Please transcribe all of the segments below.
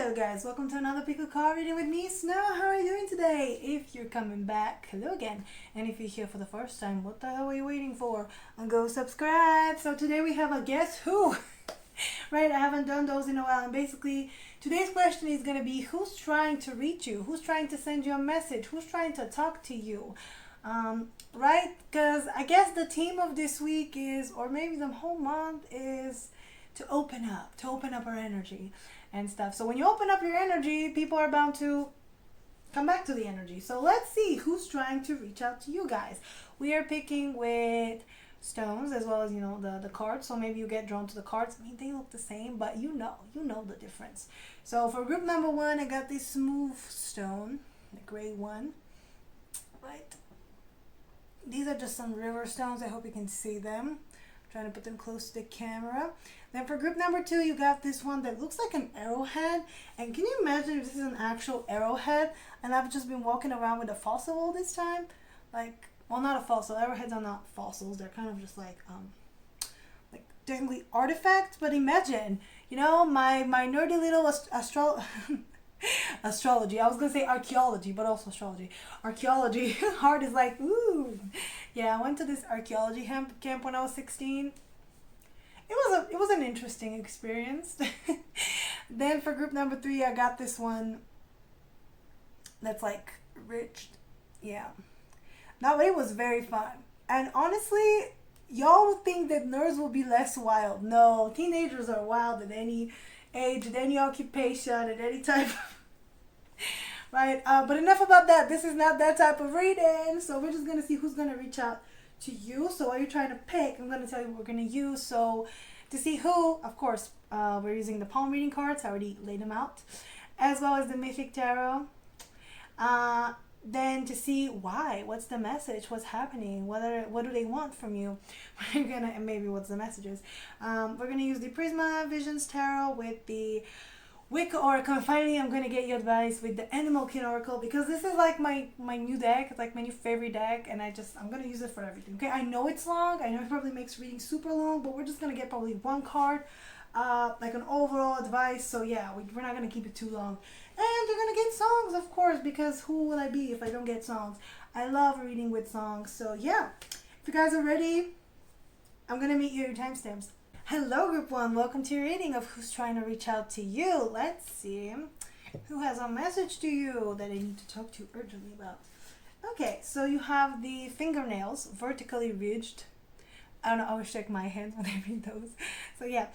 Hello guys, welcome to another pick a card reading with me, Snow. How are you doing today? If you're coming back, hello again. And if you're here for the first time, what the hell are you waiting for? And go subscribe. So today we have a guess who. Right, I haven't done those in a while. And basically, today's question is going to be who's trying to reach you? Who's trying to send you a message? Who's trying to talk to you? Right? Because I guess the theme of this week is, or maybe the whole month is to open up our energy and stuff. So when you open up your energy, people are bound to come back to the energy. So let's see who's trying to reach out to you guys. We are picking with stones as well as the cards, so maybe you get drawn to the cards. I mean, they look the same, but you know the difference. So for group number one, I got this smooth stone, the gray one, right? These are just some river stones. I hope you can see them. Trying to put them close to the camera. Then for group number two, you got this one that looks like an arrowhead. And can you imagine if this is an actual arrowhead and I've just been walking around with a fossil all this time? Like, well, not a fossil. Arrowheads are not fossils. They're kind of just like technically artifacts. But imagine, my nerdy little astrology. I was going to say archaeology, but also astrology. Archaeology heart is like, ooh. Yeah, I went to this archaeology camp when I was 16. It was an interesting experience. Then for group number three, I got this one that's like rich. Yeah. That way was very fun. And honestly, y'all think that nerds will be less wild. No, teenagers are wild at any age, at any occupation, at any type of... Right, but enough about that. This is not that type of reading. So we're just going to see who's going to reach out to you. So while you're trying to pick, I'm going to tell you what we're going to use. So to see who, of course, we're using the palm reading cards. I already laid them out. As well as the Mythic Tarot. Then to see why, what's the message, what's happening, what do they want from you. We're going to, and maybe what's the messages. We're going to use the Prisma Visions Tarot with the Wicca Oracle, and finally I'm going to get you advice with the Animal Kin Oracle, because this is like my new deck. It's like my new favorite deck, and I'm going to use it for everything. Okay, I know it's long. I know it probably makes reading super long, but we're just going to get probably one card, like an overall advice. So yeah, we're not going to keep it too long. And you're going to get songs, of course, because who will I be if I don't get songs? I love reading with songs. So yeah, if you guys are ready, I'm going to meet you at your timestamps. Hello group one, welcome to your reading of who's trying to reach out to you. Let's see who has a message to you that I need to talk to you urgently about. Okay, so you have the fingernails vertically ridged. I don't know, I always shake my hands when I read those. So yeah.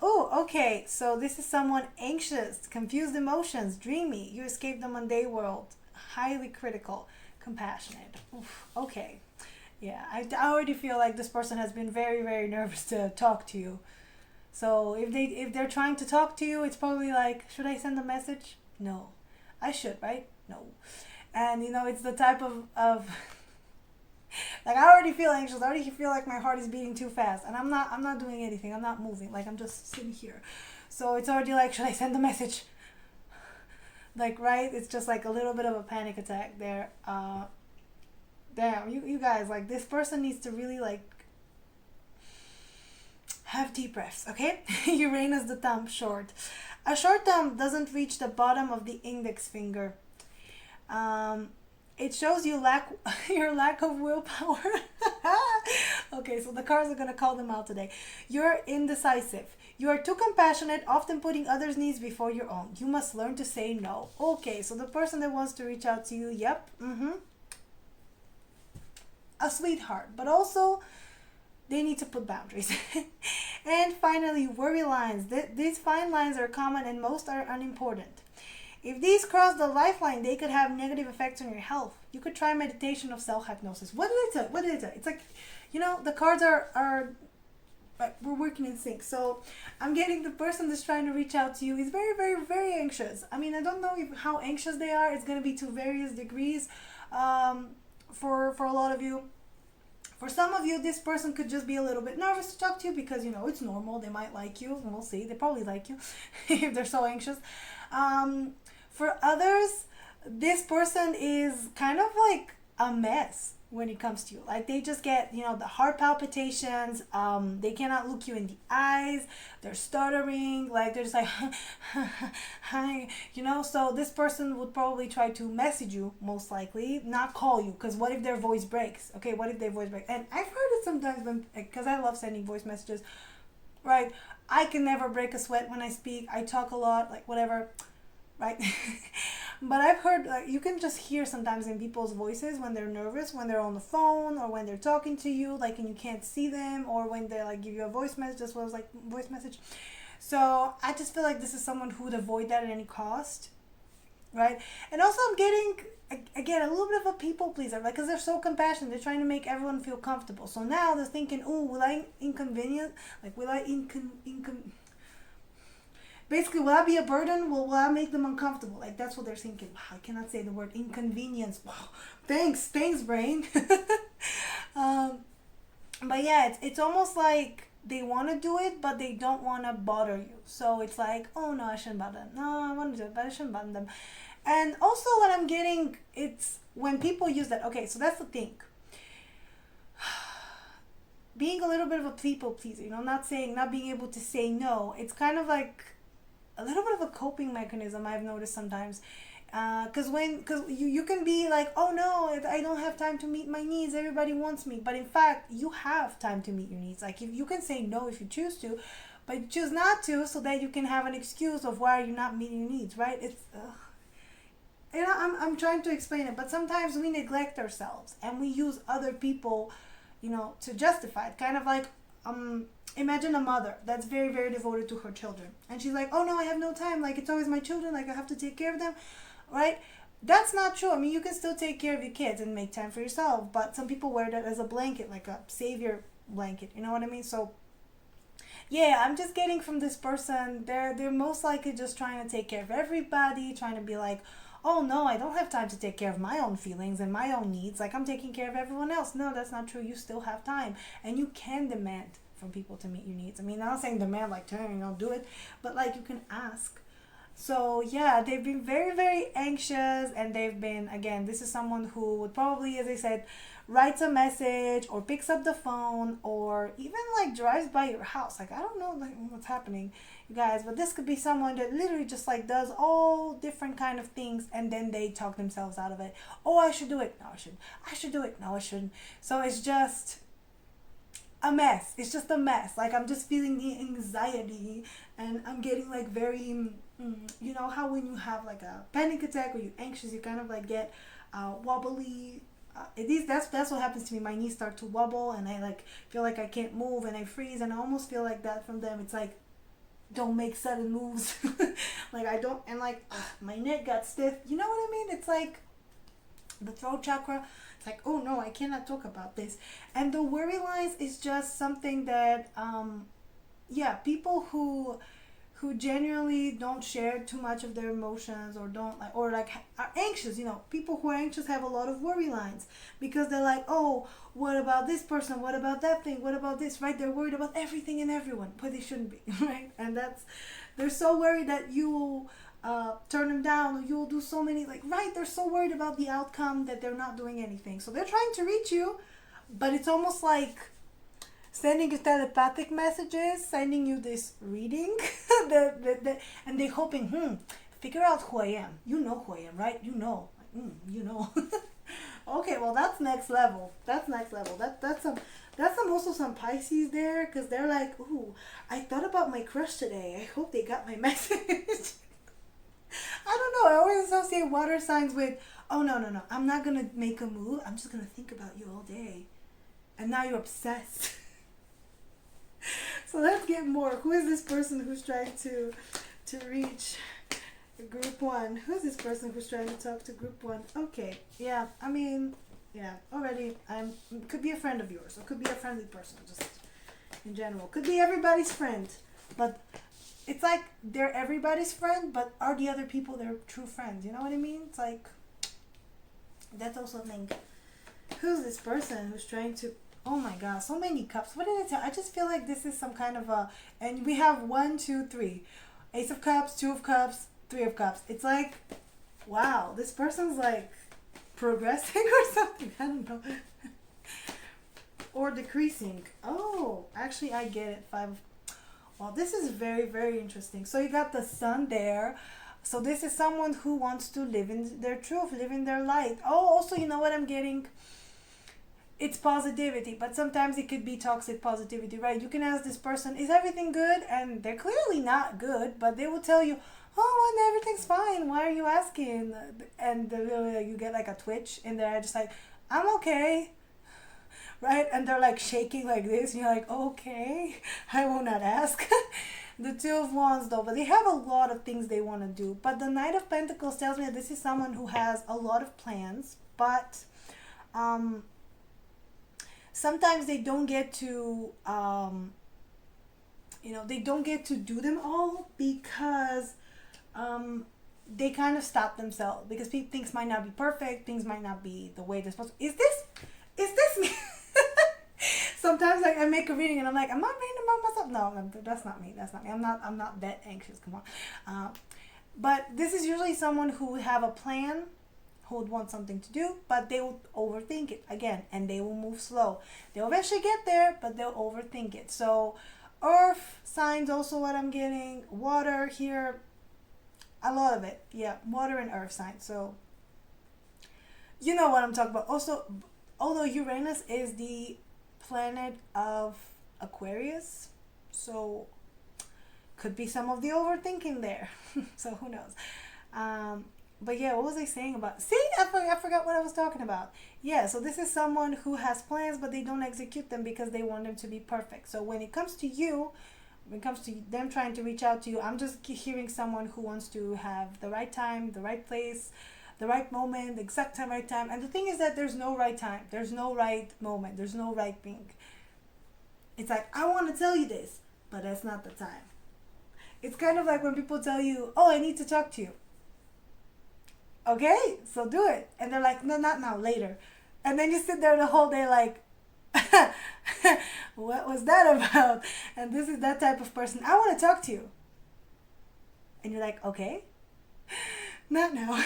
Okay, so this is someone anxious, confused emotions, dreamy. You escaped the mundane world, highly critical, compassionate. Oof, okay. Yeah, I already feel like this person has been very, very nervous to talk to you. So if they're trying to talk to you, it's probably like, should I send a message? No. I should, right? No. And it's the type of like, I already feel anxious. I already feel like my heart is beating too fast, and I'm not doing anything. I'm not moving. Like, I'm just sitting here. So it's already like, should I send a message? Like, right? It's just like a little bit of a panic attack there. Damn, you guys, like, this person needs to really, like, have deep breaths, okay? Uranus the thumb, short. A short thumb doesn't reach the bottom of the index finger. It shows you your lack of willpower. Okay, so the cards are going to call them out today. You're indecisive. You are too compassionate, often putting others' needs before your own. You must learn to say no. Okay, so the person that wants to reach out to you, yep, a sweetheart, but also they need to put boundaries. And finally, worry lines. These fine lines are common and most are unimportant. If these cross the lifeline, they could have negative effects on your health. You could try meditation of self-hypnosis. What did I tell? It's like, the cards are we're working in sync. So I'm getting the person that's trying to reach out to you is very, very, very anxious. I mean, I don't know how anxious they are. It's going to be to various degrees. For a lot of you. For some of you, this person could just be a little bit nervous to talk to you because, it's normal. They might like you, and we'll see. They probably like you if they're so anxious. For others, this person is kind of like a mess. when it comes to you. Like they just get, the heart palpitations. They cannot look you in the eyes. They're stuttering. Like they're just like, hi, So this person would probably try to message you, most likely, not call you. Because what if their voice breaks? Okay, what if their voice breaks? And I've heard it sometimes because I love sending voice messages, right? I can never break a sweat when I speak. I talk a lot, like whatever, right? But I've heard you can just hear sometimes in people's voices when they're nervous, when they're on the phone or when they're talking to you, like, and you can't see them, or when they like give you a voice message as well as like voice message. So I just feel like this is someone who would avoid that at any cost, right? And also I'm getting again a little bit of a people pleaser, like, because they're so compassionate, they're trying to make everyone feel comfortable. So now they're thinking, oh, will I inconvenience, like, will I basically, will I be a burden? Will I make them uncomfortable? Like, that's what they're thinking. Wow, I cannot say the word inconvenience. Wow, thanks, brain. But yeah, it's almost like they want to do it, but they don't want to bother you. So it's like, oh no, I shouldn't bother them. No, I want to do it, but I shouldn't bother them. And also, what I'm getting, it's when people use that. Okay, so that's the thing. Being a little bit of a people pleaser, not being able to say no. It's kind of like a little bit of a coping mechanism I've noticed sometimes. Because you can be like, oh no, I don't have time to meet my needs, everybody wants me. But in fact, you have time to meet your needs. Like, if you can say no if you choose to, but you choose not to, so that you can have an excuse of why you're not meeting your needs, right? It's I'm trying to explain it, but sometimes we neglect ourselves and we use other people, to justify it. Kind of like, imagine a mother that's very, very devoted to her children, and she's like, oh no, I have no time, like, it's always my children, like, I have to take care of them, right? That's not true. I mean, you can still take care of your kids and make time for yourself, but some people wear that as a blanket, like a savior blanket, you know what I mean? So yeah, I'm just getting from this person, they're most likely just trying to take care of everybody, trying to be like, oh no, I don't have time to take care of my own feelings and my own needs, like, I'm taking care of everyone else. No, that's not true. You still have time, and you can demand from people to meet your needs. I mean, I'm not saying demand like, do it, but like, you can ask. So yeah, they've been very, very anxious, and they've been, again, this is someone who would probably, as I said, writes a message or picks up the phone or even like drives by your house. Like, I don't know like what's happening, you guys, but this could be someone that literally just like does all different kind of things, and then they talk themselves out of it. Oh, I should do it. No, I shouldn't. I should do it. No, I shouldn't. So it's just a mess. It's just a mess. Like, I'm just feeling the anxiety, and I'm getting like very, you know how when you have like a panic attack or you're anxious, you kind of like get wobbly. That's what happens to me. My knees start to wobble, and I like feel like I can't move, and I freeze, and I almost feel like that from them. It's like, don't make sudden moves. Like, I don't, and like my neck got stiff. You know what I mean? It's like the throat chakra. It's like, oh no, I cannot talk about this. And the worry lines is just something that, people who genuinely don't share too much of their emotions, or don't like, or like are anxious. People who are anxious have a lot of worry lines, because they're like, oh, what about this person, what about that thing, what about this, right? They're worried about everything and everyone, but they shouldn't be. Right? And they're so worried that you will turn them down, or you'll do so many, like, right, they're so worried about the outcome that they're not doing anything. So they're trying to reach you, but it's almost like sending you telepathic messages, sending you this reading, and they're hoping, figure out who I am. You know who I am, right? You know. Okay, well, that's next level. That's also some Pisces there, because they're like, ooh, I thought about my crush today. I hope they got my message. I don't know. I always associate water signs with, oh, no. I'm not going to make a move. I'm just going to think about you all day. And now you're obsessed. So let's get more. Who is this person who's trying to reach group one? Who's this person who's trying to talk to group one? Okay, yeah, I mean, yeah, already, could be a friend of yours, or could be a friendly person, just in general. Could be everybody's friend, but it's like they're everybody's friend, but are the other people their true friends? You know what I mean? It's like, that's also a thing. Who's this person who's trying to, oh my god, so many cups. What did I tell? I just feel like this is some kind of and we have 1, 2, 3. Ace of Cups, 2 of Cups, 3 of Cups. It's like, wow, this person's like progressing or something. I don't know. Or decreasing. Oh, actually, I get it. Five. Well, this is very, very interesting. So you got the sun there. So this is someone who wants to live in their truth, live in their light. Oh, also, you know what I'm getting? It's positivity, but sometimes it could be toxic positivity, right? You can ask this person, is everything good? And they're clearly not good, but they will tell you, oh, well, everything's fine. Why are you asking? And you get like a twitch in there, just like, I'm okay, right? And they're like shaking like this. And you're like, okay, I will not ask. The Two of Wands, though, but they have a lot of things they want to do. But the Knight of Pentacles tells me that this is someone who has a lot of plans, but sometimes they don't get to they don't get to do them all because they kind of stop themselves because things might not be perfect, things might not be the way they're supposed to. Is this me? Sometimes like I make a reading and I'm like, am I reading about myself? No, that's not me. I'm not that anxious. Come on. But this is usually someone who would have a plan, who would want something to do, but they will overthink it again, and they will move slow. They'll eventually get there, but they'll overthink it. So earth signs also what I'm getting. Water here, a lot of it. Yeah, water and earth signs. So you know what I'm talking about. Also, although Uranus is the planet of Aquarius, so could be some of the overthinking there. So who knows. But yeah, what was I saying about? See, I forgot what I was talking about. Yeah, so this is someone who has plans, but they don't execute them because they want them to be perfect. So when it comes to you, when it comes to them trying to reach out to you, I'm just hearing someone who wants to have the right time, the right place, the right moment, the exact time, right time. And the thing is that there's no right time. There's no right moment. There's no right thing. It's like, I want to tell you this, but that's not the time. It's kind of like when people tell you, oh, I need to talk to you. Okay, so do it. And they're like, no, not now, later. And then you sit there the whole day like, what was that about? And this is that type of person. I want to talk to you. And you're like, okay, not now.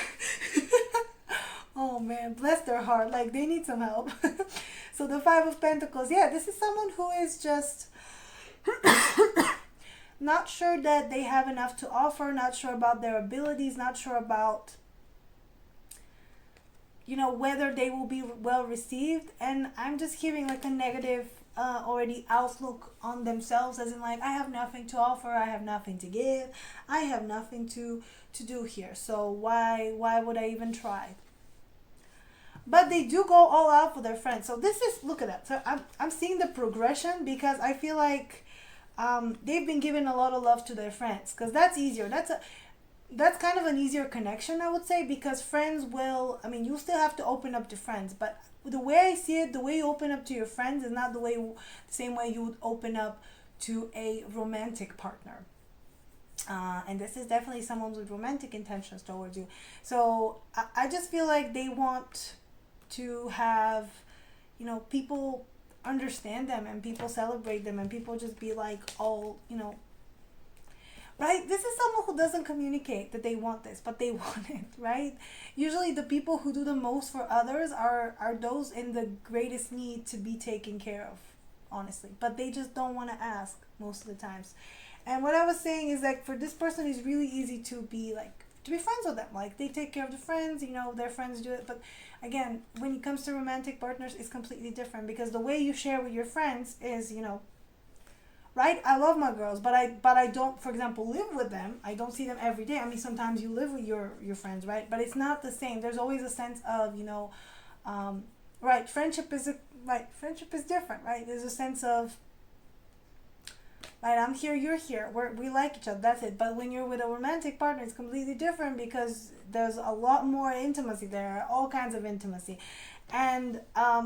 Oh man, bless their heart. Like they need some help. So the Five of Pentacles, yeah, this is someone who is just not sure that they have enough to offer, not sure about their abilities, not sure about whether they will be well received. And I'm just hearing like a negative already outlook on themselves, as in like, I have nothing to offer, I have nothing to give, I have nothing to do here, so why would I even try? But they do go all out for their friends. So this is, look at that. So I'm seeing the progression because I feel like they've been giving a lot of love to their friends, because that's easier. That's kind of an easier connection, I would say, because friends will, you still have to open up to friends, but the way I see it, the way you open up to your friends is not the same way you would open up to a romantic partner. And this is definitely someone with romantic intentions towards you. So I just feel like they want to have, people understand them and people celebrate them and people just be like, all, right? This is someone who doesn't communicate that they want this, but they want it, right? Usually the people who do the most for others are those in the greatest need to be taken care of, honestly. But they just don't want to ask most of the times. And what I was saying is like, for this person, it's really easy to be friends with them. Like they take care of the friends, their friends do it. But again, when it comes to romantic partners, it's completely different, because the way you share with your friends is, right? I love my girls, but I don't, for example, live with them. I don't see them every day. Sometimes you live with your friends, right? But it's not the same. There's always a sense of, right? Friendship is different, right? There's a sense of, right, I'm here, you're here. We like each other, that's it. But when you're with a romantic partner, it's completely different, because there's a lot more intimacy there, all kinds of intimacy. And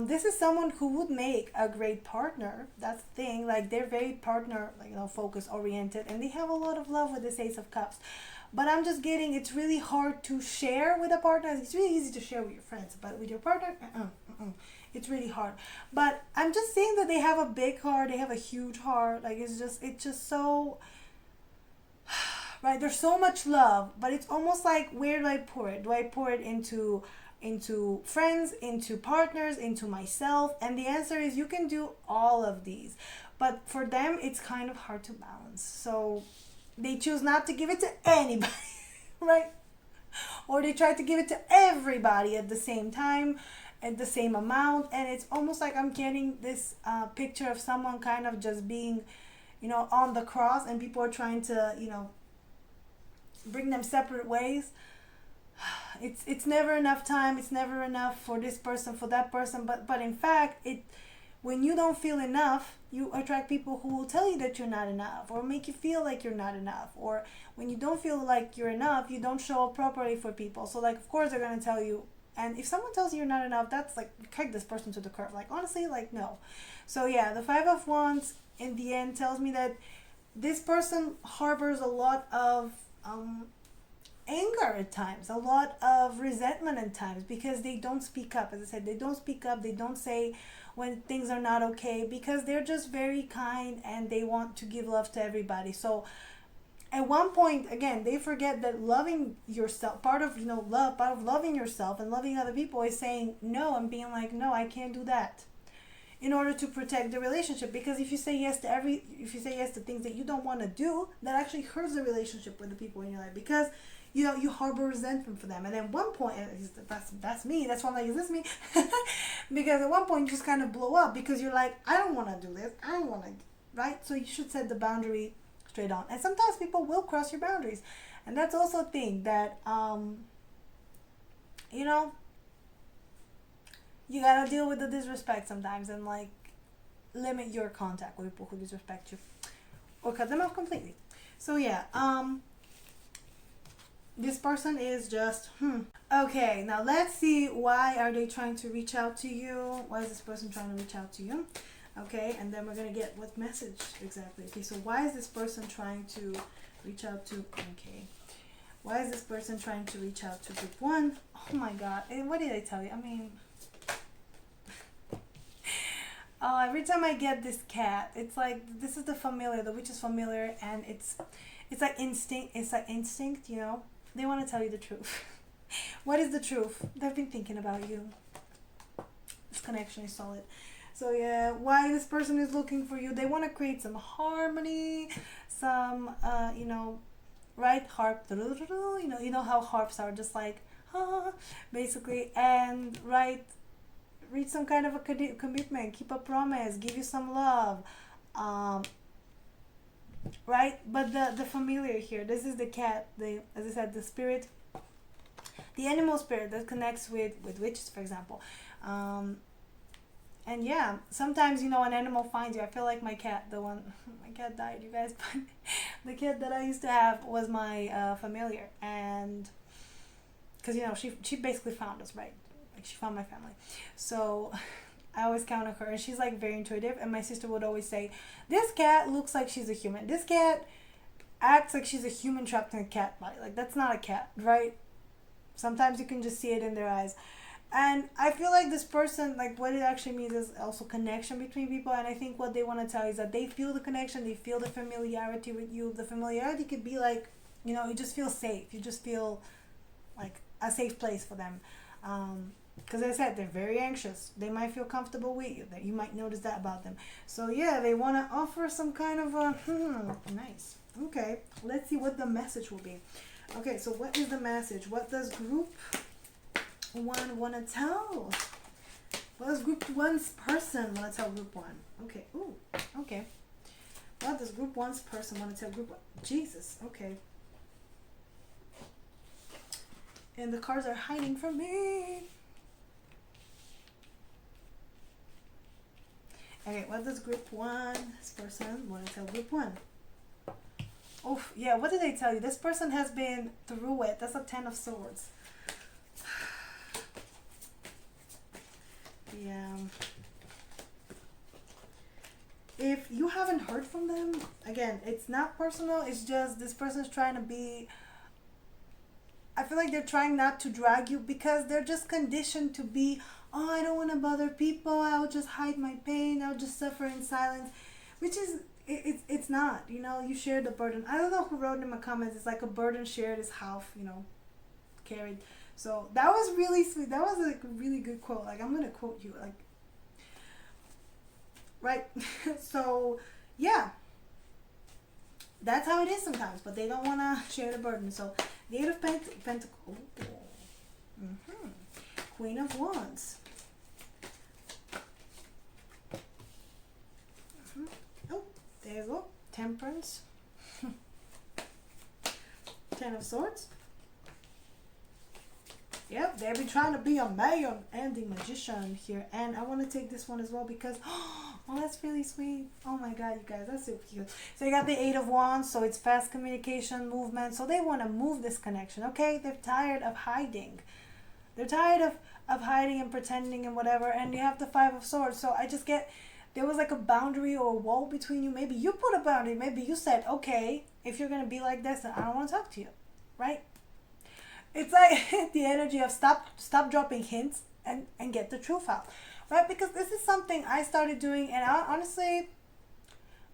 this is someone who would make a great partner. That's the thing. Like, they're very partner, focus oriented, and they have a lot of love with this Ace of Cups. But I'm just getting, it's really hard to share with a partner. It's really easy to share with your friends, but with your partner, it's really hard. But I'm just saying that they have a big heart, they have a huge heart. Like, it's just so, right? There's so much love, but it's almost like, where do I pour it? Do I pour it into into friends, into partners, into myself? And the answer is you can do all of these. But for them, it's kind of hard to balance. So they choose not to give it to anybody, right? Or they try to give it to everybody at the same time, at the same amount. And it's almost like I'm getting this picture of someone kind of just being, on the cross, and people are trying to, bring them separate ways. It's never enough time. It's never enough for this person, for that person. But in fact, when you don't feel enough, you attract people who will tell you that you're not enough, or make you feel like you're not enough. Or when you don't feel like you're enough, you don't show up properly for people. So like, of course they're going to tell you. And if someone tells you you're not enough, that's like, kick this person to the curb. Like, honestly, like, no. So yeah, the Five of Wands in the end tells me that this person harbors a lot of anger at times, a lot of resentment at times, because they don't speak up. As I said, they don't speak up. They don't say when things are not okay, because they're just very kind and they want to give love to everybody. So at one point, again, they forget that loving yourself, part of loving yourself and loving other people is saying no and being like, no, I can't do that, in order to protect the relationship. Because if you say yes to things that you don't want to do, that actually hurts the relationship with the people in your life, because you harbor resentment for them. And at one point, that's me, that's why I'm like, is this me? Because at one point you just kind of blow up, because you're like, I don't want to do this, I don't want to, right? So you should set the boundary straight on. And sometimes people will cross your boundaries, and that's also a thing that you gotta deal with the disrespect sometimes, and like limit your contact with people who disrespect you, or cut them off completely. So yeah, this person is just okay. Now let's see, why are they trying to reach out to you? Why is this person trying to reach out to you? Okay, and then we're gonna get what message exactly. Okay, so why is this person trying to reach out to? Okay, why is this person trying to reach out to group one? Oh my God! And what did I tell you? I mean, every time I get this cat, it's like, this is the familiar, the witch is familiar, and it's like instinct. It's like instinct, They want to tell you the truth. What is the truth? They've been thinking about you. This connection is solid. So yeah, why this person is looking for you? They want to create some harmony, some right, harp. You know how harps are, just like basically, and right. Reach some kind of a commitment, keep a promise, give you some love, right? But the familiar here, this is the cat, as I said, the spirit, the animal spirit that connects with witches, for example. And yeah, sometimes an animal finds you. I feel like my cat, my cat died, you guys, but the cat that I used to have was my familiar, and because she basically found us, right? She found my family. So I always count on her, and she's like very intuitive. And my sister would always say, this cat looks like she's a human, this cat acts like she's a human trapped in a cat body. Like, that's not a cat, right? Sometimes you can just see it in their eyes. And I feel like this person, like, what it actually means is also connection between people. And I think what they want to tell you is that they feel the connection, they feel the familiarity with you. The familiarity could be like, you just feel safe, you just feel like a safe place for them. Because as I said, they're very anxious. They might feel comfortable with you. That you might notice that about them. So yeah, they want to offer some kind of a nice. Okay, let's see what the message will be. Okay, so what is the message? What does group one want to tell? What does group one's person want to tell group one? Okay. Ooh. Okay. What does group one's person want to tell group one? Jesus. Okay. And the cards are hiding from me. Okay, what does group one, this person, want to tell group one? Oh, yeah, what did they tell you? This person has been through it. That's a 10 of Swords. Yeah. If you haven't heard from them, again, it's not personal. It's just this person's trying to be... I feel like they're trying not to drag you, because they're just conditioned to be... Oh, I don't want to bother people. I'll just hide my pain. I'll just suffer in silence, which is, it's not, you share the burden. I don't know who wrote in my comments. It's like a burden shared is half, carried. So that was really sweet. That was like a really good quote. Like I'm gonna quote you, like, right. So yeah, that's how it is sometimes. But they don't want to share the burden. So the Eight of Pentacles, Queen of Wands. Oh, there you go. Temperance. Ten of Swords. Yep, they've been trying to be a mayor and the Magician here. And I want to take this one as well because, oh, that's really sweet. Oh my God, you guys, that's so cute. So you got the Eight of Wands, so it's fast communication, movement. So they want to move this connection, okay? They're tired of hiding. They're tired of hiding and pretending and whatever. And you have the Five of Swords. So I just get, there was like a boundary or a wall between you. Maybe you put a boundary. Maybe you said, okay, if you're going to be like this, then I don't want to talk to you, right? It's like the energy of stop dropping hints and get the truth out, right? Because this is something I started doing, and I honestly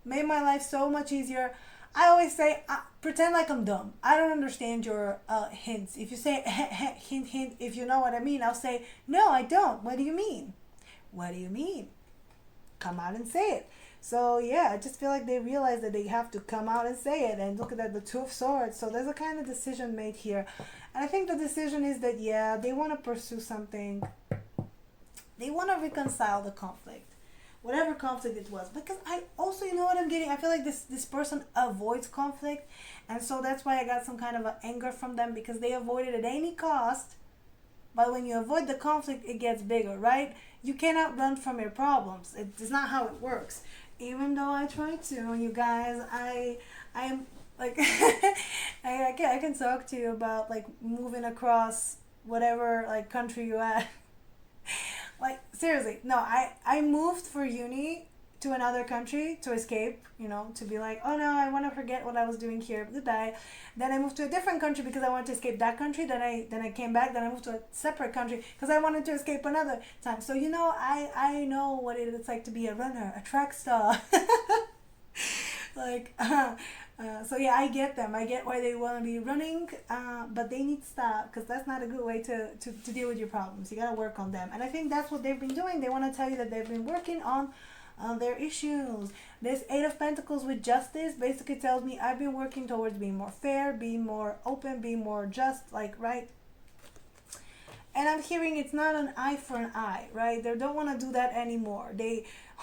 made my life so much easier. I always say, pretend like I'm dumb. I don't understand your hints. If you say hint, hint, if you know what I mean, I'll say, no, I don't. What do you mean? What do you mean? Come out and say it. So yeah, I just feel like they realize that they have to come out and say it. And look at that, the Two of Swords. So there's a kind of decision made here. And I think the decision is that, yeah, they want to pursue something. They want to reconcile the conflict. Whatever conflict it was. Because I also, you know what I'm getting? I feel like this person avoids conflict. And so that's why I got some kind of anger from them. Because they avoid it at any cost. But when you avoid the conflict, it gets bigger, right? You cannot run from your problems. It's not how it works. Even though I try to, you guys, I'm like, I can talk to you about like moving across whatever like country you're at. Like seriously, no, I moved for uni to another country to escape, you know, to be like, oh no, I want to forget what I was doing here, goodbye. Then I moved to a different country because I wanted to escape that country. Then I came back. Then I moved to a separate country because I wanted to escape another time. So you know, I know what it's like to be a runner, a track star. Like so yeah, I get them. I get why they want to be running, but they need to stop because that's not a good way to deal with your problems. You got to work on them, and I think that's what they've been doing. They want to tell you that they've been working on their issues. This Eight of Pentacles with Justice basically tells me I've been working towards being more fair, being more open, being more just, like, right? And I'm hearing it's not an eye for an eye, right? They don't want to do that anymore.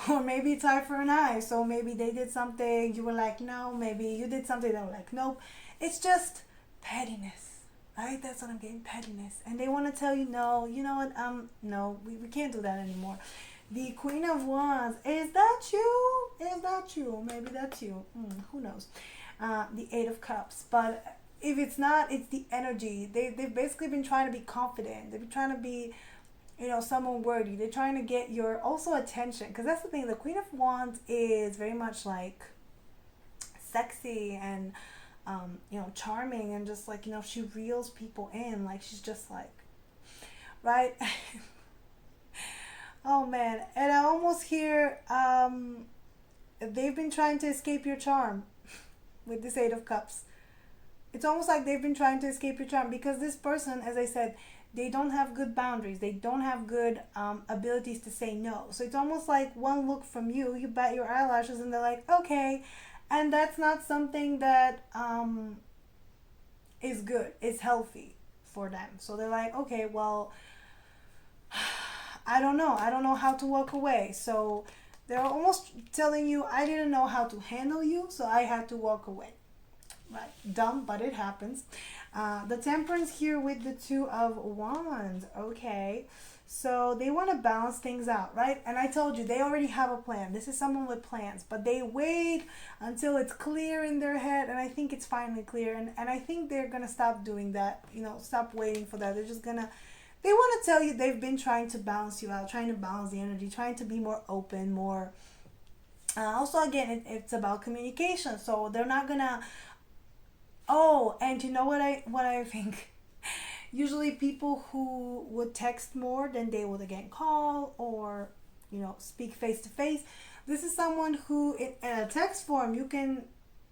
Or maybe it's eye for an eye. So maybe they did something, you were like, no. Maybe you did something, they were like, nope. It's just pettiness, right? That's what I'm getting, pettiness. And they want to tell you, no, you know what? No, we can't do that anymore. The Queen of Wands, is that you? Is that you? Maybe that's you. Who knows? The Eight of Cups, but if it's not, it's the energy. They've basically been trying to be confident. They've been trying to be, you know, someone worthy. They're trying to get your also attention, because that's the thing. The Queen of Wands is very much like sexy and you know, charming, and just like, you know, she reels people in. Like she's just like, right? Oh man, and I almost hear they've been trying to escape your charm with this Eight of Cups. It's almost like they've been trying to escape your charm because this person, as I said, they don't have good boundaries. They don't have good abilities to say no. So it's almost like one look from you, you bat your eyelashes and they're like, okay. And that's not something that is good, is healthy for them. So they're like, okay, well, I don't know how to walk away. So they're almost telling you, I didn't know how to handle you, so I had to walk away. Right, dumb, but it happens. The Temperance here with the Two of Wands. Okay, so they want to balance things out, right? And I told you, they already have a plan. This is someone with plans, but they wait until it's clear in their head, and I think it's finally clear. And I think they're gonna stop doing that, you know, stop waiting for that. They're just gonna, they want to tell you they've been trying to balance you out, trying to balance the energy, trying to be more open, more also again, it's about communication. So they're not gonna, oh, and you know what I think? Usually people who would text more than they would again call or, you know, speak face to face. This is someone who in a text form you can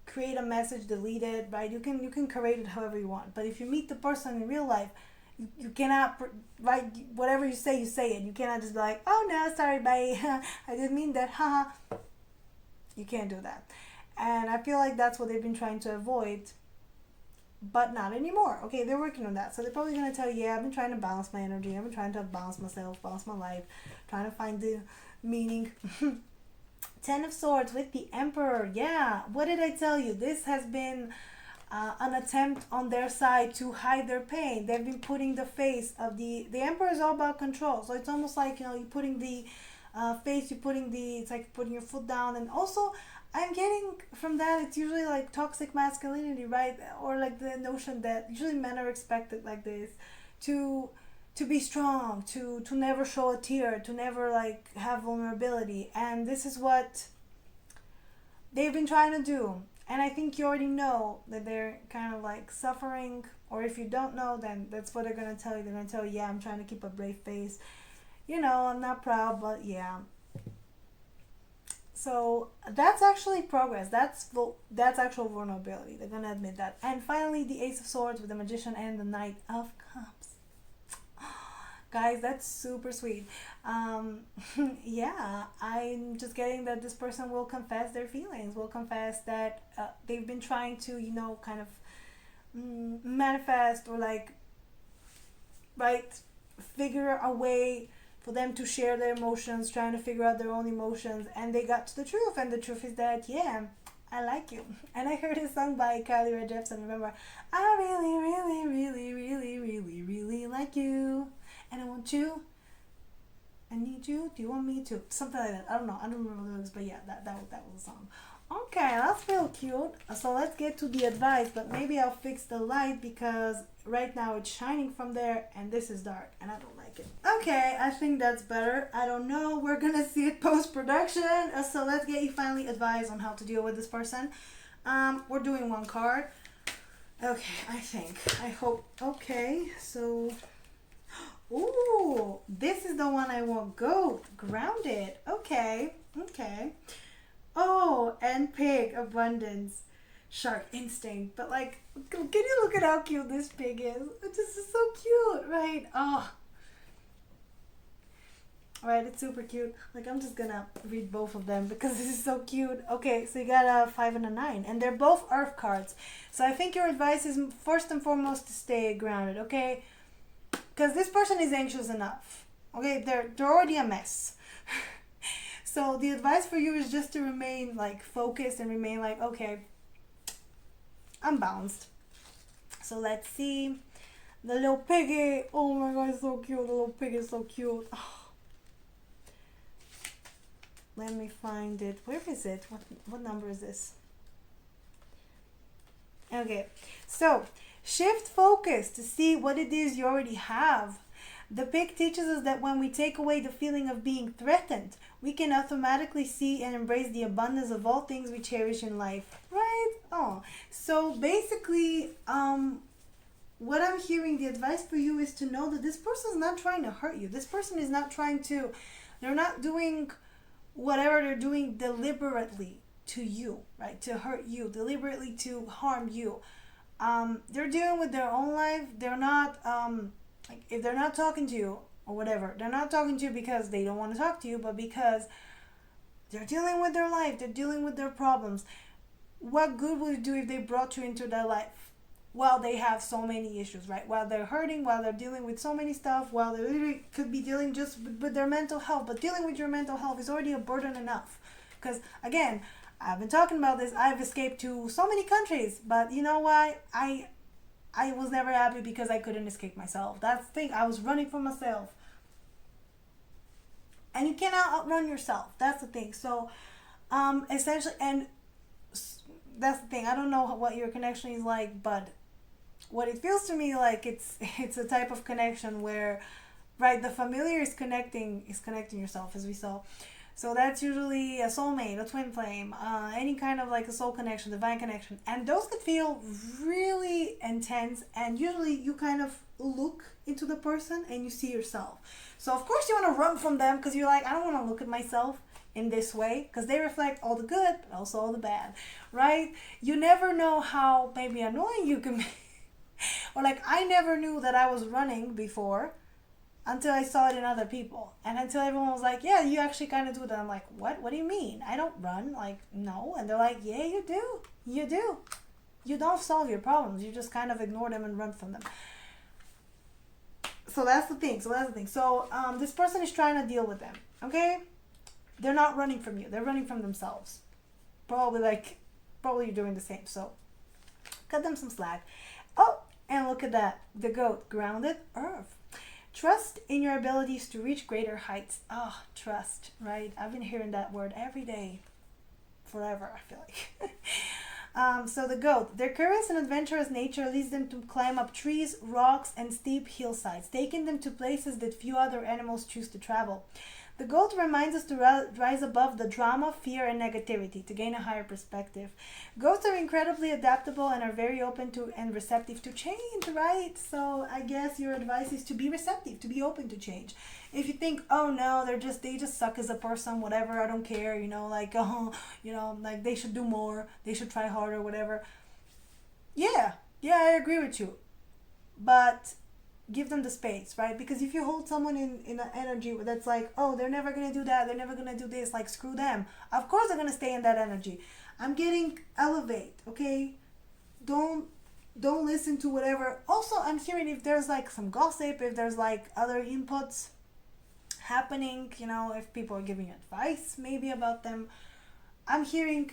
create a message, delete it, right? You can create it however you want. But if you meet the person in real life, you cannot right, whatever you say it. You cannot just be like, oh no, sorry, bye. I didn't mean that, haha. You can't do that. And I feel like that's what they've been trying to avoid, but not anymore. Okay, they're working on that. So they're probably going to tell you, yeah, I've been trying to balance my energy. I've been trying to balance myself, balance my life, trying to find the meaning. Ten of Swords with the Emperor. Yeah, what did I tell you? This has been an attempt on their side to hide their pain. They've been putting the face of the Emperor is all about control. So it's almost like, you know, you're putting the face, you're putting the, it's like putting your foot down. And also, I'm getting from that, it's usually like toxic masculinity, right? Or like the notion that usually men are expected like this to be strong, to never show a tear, to never like have vulnerability. And this is what they've been trying to do. And I think you already know that they're kind of like suffering, or if you don't know, then that's what they're going to tell you. They're going to tell you, yeah, I'm trying to keep a brave face. You know, I'm not proud, but yeah. So that's actually progress. That's actual vulnerability. They're going to admit that. And finally, the Ace of Swords with the Magician and the Knight of Cups. Guys, that's super sweet. Yeah, I'm just getting that this person will confess their feelings, will confess that they've been trying to, you know, kind of manifest or like, right, figure a way for them to share their emotions, trying to figure out their own emotions, and they got to the truth. And the truth is that, yeah, I like you. And I heard a song by Kylie Rae Jepsen. Remember, I really, really, really, really, really, really like you. And I want you. I need you. Do you want me to? Something like that. I don't know. I don't remember the lyrics, but yeah, that was a song. Okay, that's real cute. So let's get to the advice, but maybe I'll fix the light because right now it's shining from there and this is dark and I don't like it. Okay, I think that's better. I don't know. We're gonna see it post-production. So let's get you finally advice on how to deal with this person. We're doing one card. Okay, I think. I hope. Okay, so... Ooh, this is the one I want. Goat, grounded. Okay, okay. Oh, and pig, abundance, shark, instinct. But like, can you look at how cute this pig is? This is so cute, right? Oh, right, it's super cute. Like, I'm just gonna read both of them because this is so cute. Okay, so you got a 5 and a 9, and they're both earth cards. So I think your advice is first and foremost to stay grounded, okay? Because this person is anxious enough. Okay, they're already a mess. So the advice for you is just to remain like focused and remain like, okay, I'm balanced. So let's see. The little piggy. Oh my god, it's so cute. The little pig is so cute. Oh. Let me find it. Where is it? What number is this? Okay, so shift focus to see what it is you already have. The pig teaches us that when we take away the feeling of being threatened, we can automatically see and embrace the abundance of all things we cherish in life. Right? Oh, so basically, what I'm hearing, the advice for you is to know that this person is not trying to hurt you. This person is not trying to, they're not doing whatever they're doing deliberately to you, right? To hurt you, deliberately to harm you. They're dealing with their own life. They're not, like, if they're not talking to you or whatever, they're not talking to you because they don't want to talk to you, but because they're dealing with their life. They're dealing with their problems. What good would it do if they brought you into their life while they have so many issues, right? While they're hurting, while they're dealing with so many stuff, while they literally could be dealing just with their mental health. But dealing with your mental health is already a burden enough. Because, again, I've been talking about this. I've escaped to so many countries. But you know what? I was never happy because I couldn't escape myself. That's the thing. I was running from myself. And you cannot outrun yourself. That's the thing. So, essentially, and that's the thing. I don't know what your connection is like, but what it feels to me like it's a type of connection where, right, the familiar is connecting yourself, as we saw. So that's usually a soulmate, a twin flame, any kind of like a soul connection, divine connection. And those could feel really intense. And usually you kind of look into the person and you see yourself. So of course you want to run from them because you're like, I don't want to look at myself in this way because they reflect all the good but also all the bad, right? You never know how maybe annoying you can be. Or like, I never knew that I was running before until I saw it in other people. And until everyone was like, yeah, you actually kind of do that. I'm like, what? What do you mean? I don't run. Like, no. And they're like, yeah, you do. You do. You don't solve your problems. You just kind of ignore them and run from them. So that's the thing. So this person is trying to deal with them. Okay? They're not running from you. They're running from themselves. Probably you're doing the same. So cut them some slack. Oh, and look at that. The goat, grounded earth. Trust in your abilities to reach greater heights. Oh, trust, right? I've been hearing that word every day. Forever, I feel like. So the goat, their curious and adventurous nature leads them to climb up trees, rocks, and steep hillsides, taking them to places that few other animals choose to travel. The goat reminds us to rise above the drama, fear, and negativity to gain a higher perspective. Goats are incredibly adaptable and are very open to and receptive to change, right? So I guess your advice is to be receptive, to be open to change. If you think, oh no, they just suck as a person, whatever, I don't care, like, oh, like they should do more, they should try harder, whatever. Yeah, I agree with you. But give them the space, right? Because if you hold someone in an energy that's like, oh, they're never gonna do that, they're never gonna do this, like, screw them, of course they're gonna stay in that energy. I'm getting elevate, okay? Don't listen to whatever. Also, I'm hearing if there's like some gossip, if there's like other inputs happening, if people are giving advice maybe about them, I'm hearing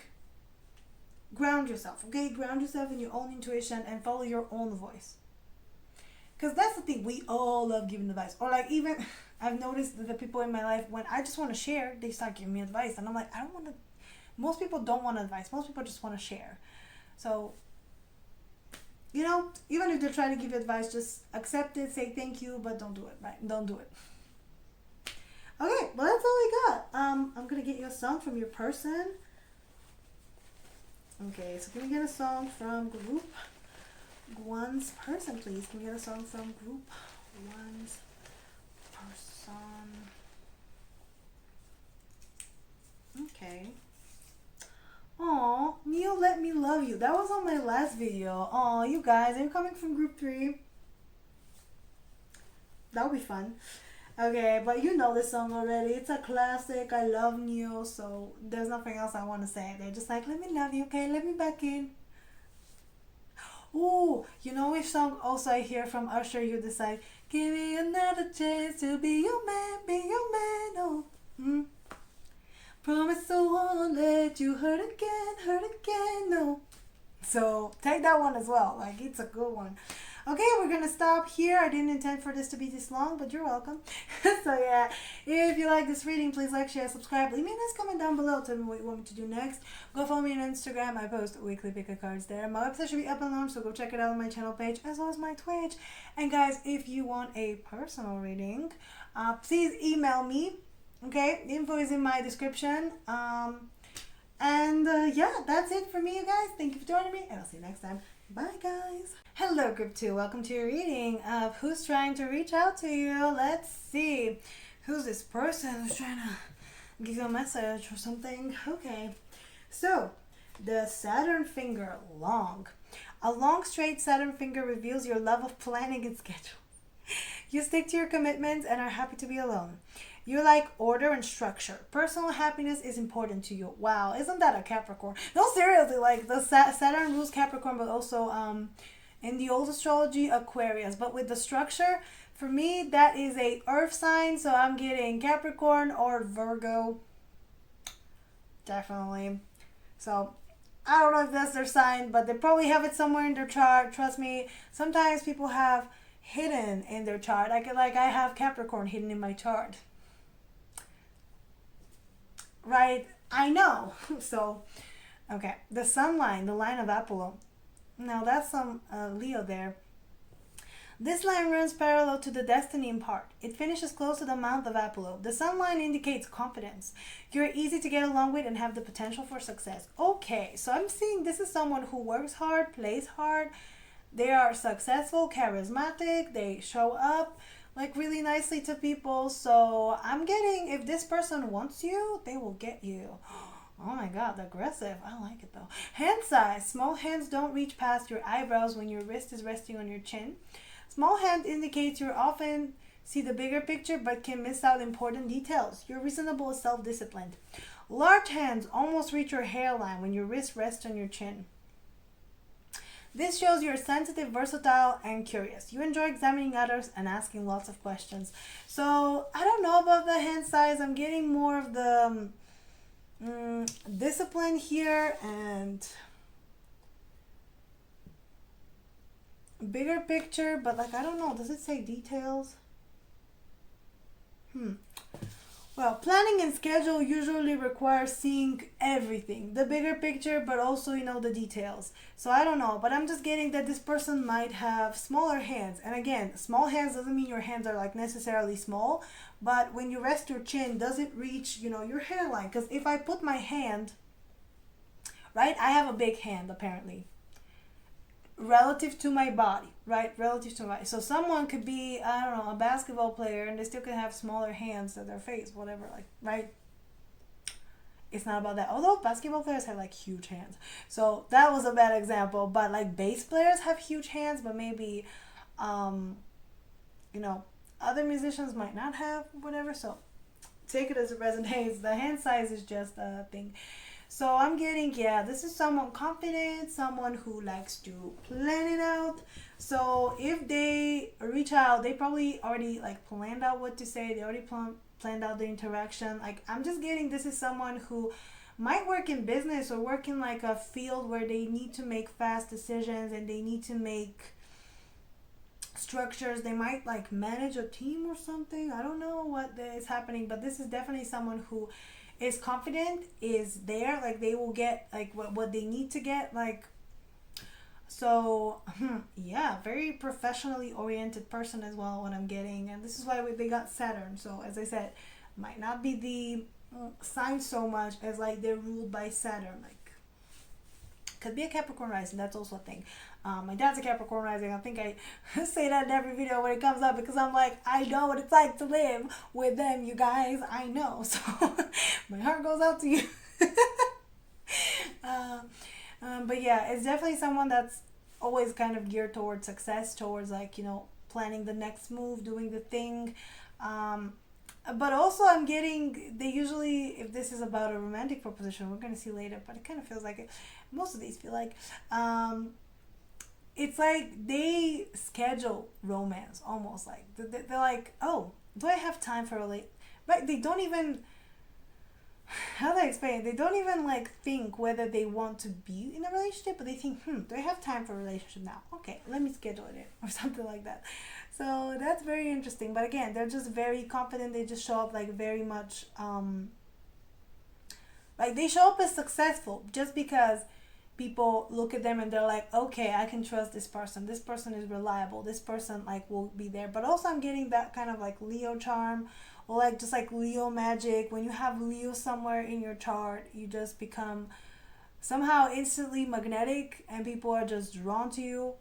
ground yourself, okay? Ground yourself in your own intuition and follow your own voice. Because that's the thing, we all love giving advice. Or like, even I've noticed that the people in my life, when I just want to share, they start giving me advice. And I'm like, I don't want to, most people don't want advice. Most people just want to share. So, even if they're trying to give you advice, just accept it, say thank you, but don't do it, right? Don't do it. Okay, well, that's all I got. I'm going to get you a song from your person. Okay, so can we get a song from group one's person, please? Can we get a song from group one's person? Okay. Aw, Neil, let me love you. That was on my last video. Aw, you guys, are you coming from group 3? That'll be fun. Okay, but you know this song already. It's a classic. I love Neil, so there's nothing else I want to say. They're just like, let me love you, okay? Let me back in. Ooh, which song also I hear from Usher? You decide, give me another chance to be your man, oh. Promise I won't let you hurt again, no. So take that one as well. Like, it's a good one. Okay, we're gonna stop here. I didn't intend for this to be this long, but you're welcome. So yeah, if you like this reading, please like, share, subscribe. Leave me a nice comment down below. Tell me what you want me to do next. Go follow me on Instagram. I post weekly pick a cards there. My website should be up and launched, so go check it out on my channel page as well as my Twitch. And guys, if you want a personal reading, please email me. Okay, the info is in my description. Yeah, that's it for me, you guys. Thank you for joining me, and I'll see you next time. Bye, guys. Hello, group 2. Welcome to your reading of who's trying to reach out to you. Let's see. Who's this person who's trying to give you a message or something? Okay. So, the Saturn finger, long. A long, straight Saturn finger reveals your love of planning and schedule. You stick to your commitments and are happy to be alone. You like order and structure. Personal happiness is important to you. Wow, isn't that a Capricorn? No, seriously, like the Saturn rules Capricorn, but also in the old astrology, Aquarius. But with the structure, for me, that is a earth sign, so I'm getting Capricorn or Virgo. Definitely. So, I don't know if that's their sign, but they probably have it somewhere in their chart. Trust me, sometimes people have hidden in their chart. I have Capricorn hidden in my chart. Right? I know. So, okay. The sun line, the line of Apollo. Now, that's some Leo there. This line runs parallel to the destiny in part. It finishes close to the mouth of Apollo. The sun line indicates confidence. You're easy to get along with and have the potential for success. Okay, so I'm seeing this is someone who works hard, plays hard. They are successful, charismatic. They show up like really nicely to people. So I'm getting, if this person wants you, they will get you. Oh my god, aggressive. I like it though. Hand size. Small hands don't reach past your eyebrows when your wrist is resting on your chin. Small hand indicates you often see the bigger picture but can miss out important details. You're reasonable and self disciplined. Large hands almost reach your hairline when your wrist rests on your chin. This shows you're sensitive, versatile, and curious. You enjoy examining others and asking lots of questions. So, I don't know about the hand size. I'm getting more of the discipline here and bigger picture, but like, I don't know. Does it say details? Well, planning and schedule usually requires seeing everything, the bigger picture, but also, the details. So I don't know, but I'm just getting that this person might have smaller hands. And again, small hands doesn't mean your hands are like necessarily small, but when you rest your chin, does it reach, your hairline? Because if I put my hand, right, I have a big hand apparently, relative to my body, right? Relative to my, so someone could be, I don't know, a basketball player and they still can have smaller hands than their face, whatever, like, right? It's not about that. Although basketball players have like huge hands. So that was a bad example, but like bass players have huge hands, but maybe, you know, other musicians might not have, whatever. So take it as it resonates. The hand size is just a thing. So I'm getting, yeah, this is someone confident, someone who likes to plan it out. So if they reach out, they probably already like planned out what to say. They already planned out the interaction. Like, I'm just getting, this is someone who might work in business or work in like a field where they need to make fast decisions and they need to make structures. They might like manage a team or something. I don't know what is happening, but this is definitely someone who is confident, is there, like they will get like what they need to get, like, so yeah, very professionally oriented person as well, what I'm getting. And this is why they got Saturn. So as I said, might not be the sign so much as like they're ruled by Saturn. Like, could be a Capricorn rising, that's also a thing. My dad's a Capricorn rising. I think I say that in every video when it comes up because I'm like, I know what it's like to live with them, you guys. I know. So my heart goes out to you. But yeah, it's definitely someone that's always kind of geared towards success, towards like, planning the next move, doing the thing. But also I'm getting, they usually, if this is about a romantic proposition, we're going to see later, but it kind of feels like it. Most of these feel like, it's like they schedule romance almost. Like they're like, oh, do I have time for a late, right? They don't even, how do I explain it? They don't even like think whether they want to be in a relationship, but they think, do I have time for a relationship now? Okay, let me schedule it in, or something like that. So that's very interesting. But again, they're just very confident. They just show up like very much, like they show up as successful just because people look at them and they're like, okay, I can trust this person. This person is reliable. This person like will be there. But also I'm getting that kind of like Leo charm, or like just like Leo magic. When you have Leo somewhere in your chart, you just become somehow instantly magnetic and people are just drawn to you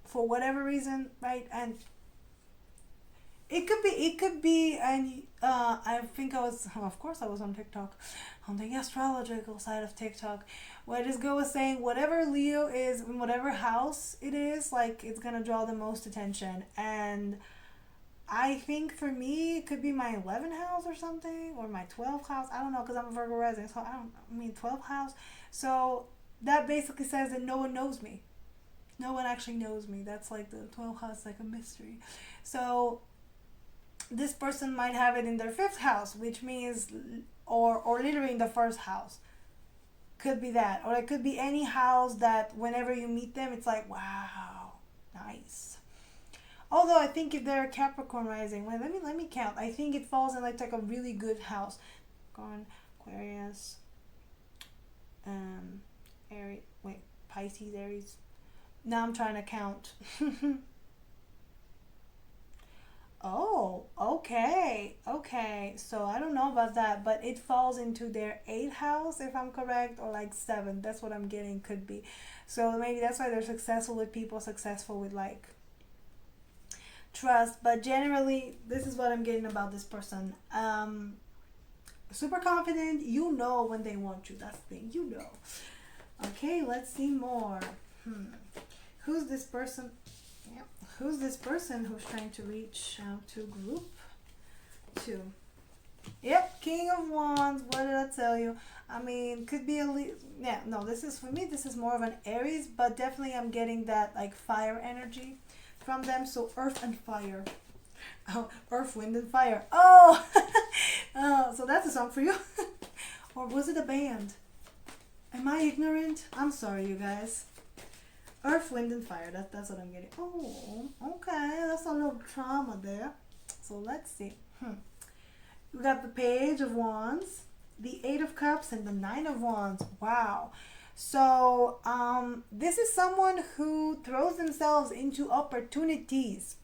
for whatever reason, right? And it could be, and I think of course I was on TikTok, on the astrological side of TikTok, where this girl was saying whatever Leo is, in whatever house it is, like it's gonna draw the most attention. And I think for me, it could be my 11th house or something, or my 12th house. I don't know, because I'm a Virgo rising, so 12th house. So that basically says that no one knows me. No one actually knows me. That's like the 12th house, like a mystery. So this person might have it in their 5th house, which means, or literally in the 1st house. Could be that, or it could be any house that whenever you meet them, it's like, wow, nice. Although I think if they're Capricorn rising, wait, let me count. I think it falls in like a really good house. Capricorn, Aquarius, Aries, Pisces, Aries. Now I'm trying to count. Oh, okay. So I don't know about that, but it falls into their 8th house, if I'm correct, or like 7th. That's what I'm getting, could be. So maybe that's why they're successful with people, successful with like trust. But generally, this is what I'm getting about this person. super confident. You know when they want you. That's the thing. You know. Okay, let's see more. Who's this person? Yeah. Who's this person who's trying to reach out to group 2? Yep, King of Wands. What did I tell you? I mean, could be yeah, no, this is, for me, this is more of an Aries, but definitely I'm getting that like fire energy from them. So earth and fire. Oh, earth, wind, and fire. Oh, oh, so that's a song for you. Or was it a band? Am I ignorant? I'm sorry, you guys. Earth, wind, and fire. That's what I'm getting. Oh, okay. That's a little trauma there. So let's see. We got the Page of Wands, the Eight of Cups, and the Nine of Wands. Wow. So this is someone who throws themselves into opportunities.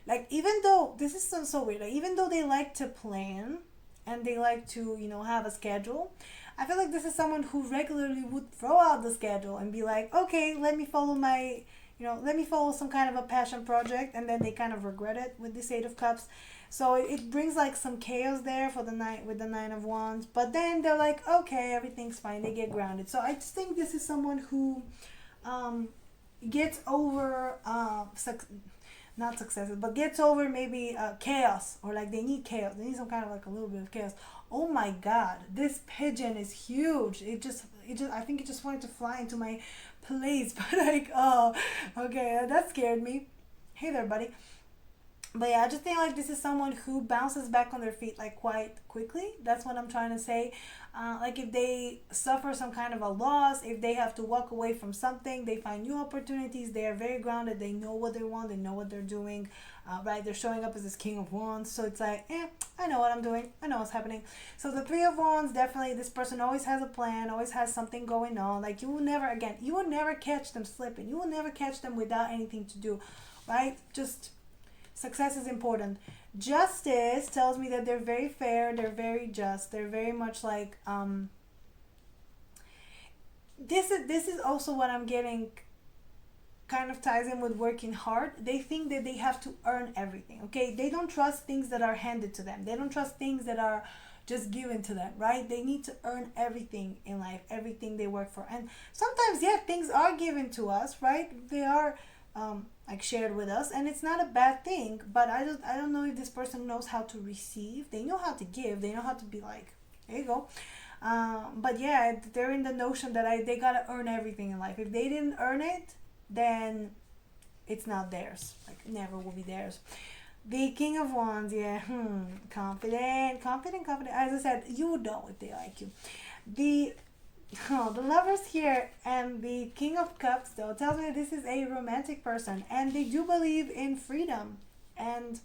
Like, even though, this is so weird, like, even though they like to plan and they like to, you know, have a schedule, I feel like this is someone who regularly would throw out the schedule and be like, okay, let me follow my, let me follow some kind of a passion project, and then they kind of regret it with this Eight of Cups. So it brings like some chaos there for the night with the Nine of Wands, but then they're like, okay, everything's fine. They get grounded. So I just think this is someone who gets over not successes, but gets over maybe chaos, or like they need chaos. They need some kind of like a little bit of chaos. Oh my God, this pigeon is huge. It just, I think it just wanted to fly into my place, but like, oh, okay, that scared me. Hey there, buddy. But yeah, I just think like this is someone who bounces back on their feet like quite quickly. That's what I'm trying to say. Like if they suffer some kind of a loss, if they have to walk away from something, they find new opportunities. They are very grounded. They know what they want. They know what they're doing. Right? They're showing up as this King of Wands. So it's like, I know what I'm doing. I know what's happening. So the Three of Wands, definitely this person always has a plan, always has something going on. Like you will never catch them slipping. You will never catch them without anything to do. Right? Just... Success is important. Justice tells me that they're very fair, they're very just, they're very much like this is also what I'm getting, kind of ties in with working hard. They think that they have to earn everything. Okay, they don't trust things that are handed to them. They don't trust things that are just given to them, right? They need to earn everything in life, everything they work for. And sometimes, yeah, things are given to us, right? They are like shared with us, and it's not a bad thing, but I don't know if this person knows how to receive. They know how to give, they know how to be like, there you go. But yeah, they're in the notion that they gotta earn everything in life. If they didn't earn it, then it's not theirs, like never will be theirs. The King of Wands, yeah, confident. As I said, you know if they like you. The Lovers here and the King of Cups, though, tells me this is a romantic person, and they do believe in freedom. And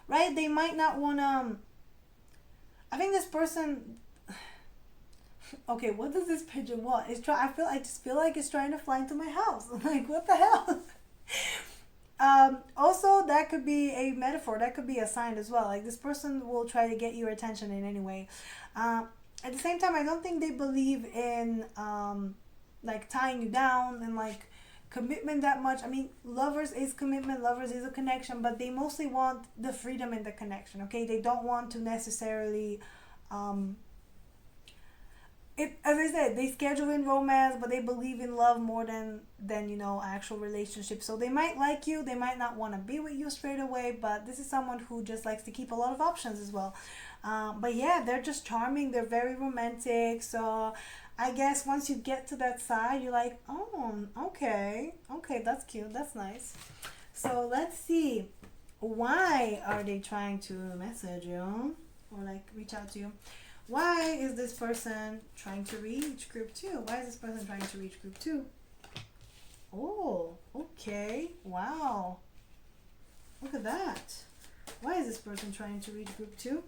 right, they might not want to. I think this person. Okay, what does this pigeon want? I just feel like it's trying to fly into my house. Like, what the hell? Also, that could be a metaphor. That could be a sign as well. Like, this person will try to get your attention in any way. At the same time, I don't think they believe in like tying you down and like commitment that much. I mean, lovers is commitment, lovers is a connection, but they mostly want the freedom in the connection. Okay, they don't want to necessarily as I said, they schedule in romance, but they believe in love more than actual relationship. So they might like you, they might not want to be with you straight away, but this is someone who just likes to keep a lot of options as well. But yeah, they're just charming, they're very romantic. So I guess once you get to that side, you're like, oh, okay, that's cute, that's nice. So let's see, why are they trying to message you or like reach out to you? Why is this person trying to reach group 2? Why is this person trying to reach group 2? Oh, okay. Wow. Look at that. Why is this person trying to reach group 2?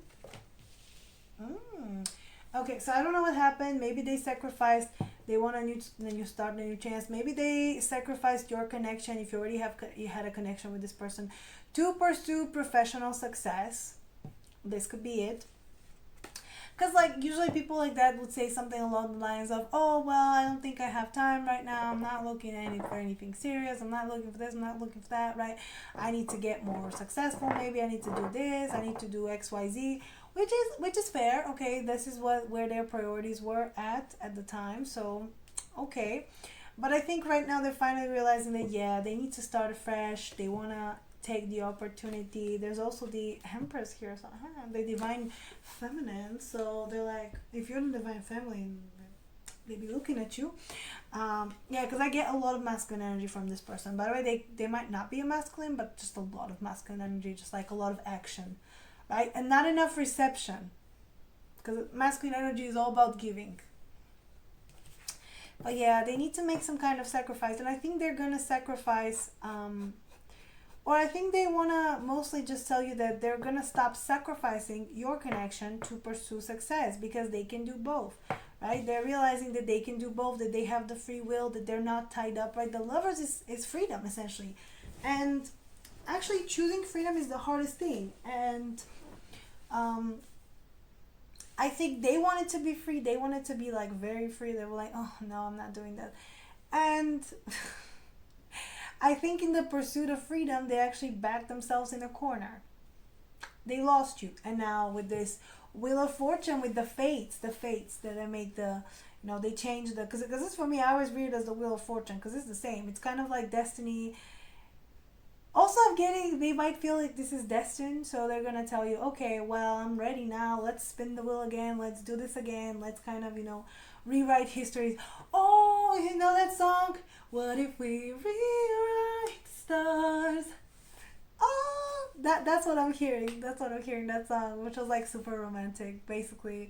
Okay, so I don't know what happened. Maybe they sacrificed. They want a new start, a new chance. Maybe they sacrificed your connection, if you already had a connection with this person, to pursue professional success. This could be it. Because, like, usually people like that would say something along the lines of, oh, well, I don't think I have time right now. I'm not looking for anything serious. I'm not looking for this. I'm not looking for that, right? I need to get more successful. Maybe I need to do this. I need to do X, Y, Z. which is fair. Okay, this is where their priorities were at the time. So, okay, but I think right now they're finally realizing that yeah, they need to start afresh. They wanna take the opportunity. There's also the Empress here, so the divine feminine. So they're like, if you're the divine feminine, they be looking at you. Yeah, because I get a lot of masculine energy from this person. By the way, they might not be a masculine, but just a lot of masculine energy, just like a lot of action, right? And not enough reception, because masculine energy is all about giving. But yeah, they need to make some kind of sacrifice, and I think they're gonna sacrifice. Or I think they wanna mostly just tell you that they're gonna stop sacrificing your connection to pursue success, because they can do both, right? They're realizing that they can do both, that they have the free will, that they're not tied up, right? The lovers is freedom, essentially. And actually choosing freedom is the hardest thing. And I think they wanted to be free. They wanted to be like very free. They were like, oh no, I'm not doing that. And I think in the pursuit of freedom, they actually backed themselves in a corner. They lost you. And now with this Wheel of Fortune, with the fates that they make the, they change the, because this for me, I always read it as the Wheel of Fortune, because it's the same. It's kind of like destiny. Also, I'm getting, they might feel like this is destined, so they're going to tell you, okay, well, I'm ready now. Let's spin the wheel again. Let's do this again. Let's kind of, rewrite histories. Oh, you know that song? What if we rewrite stars? Oh, that's what I'm hearing. That's what I'm hearing, that song, which was like super romantic, basically.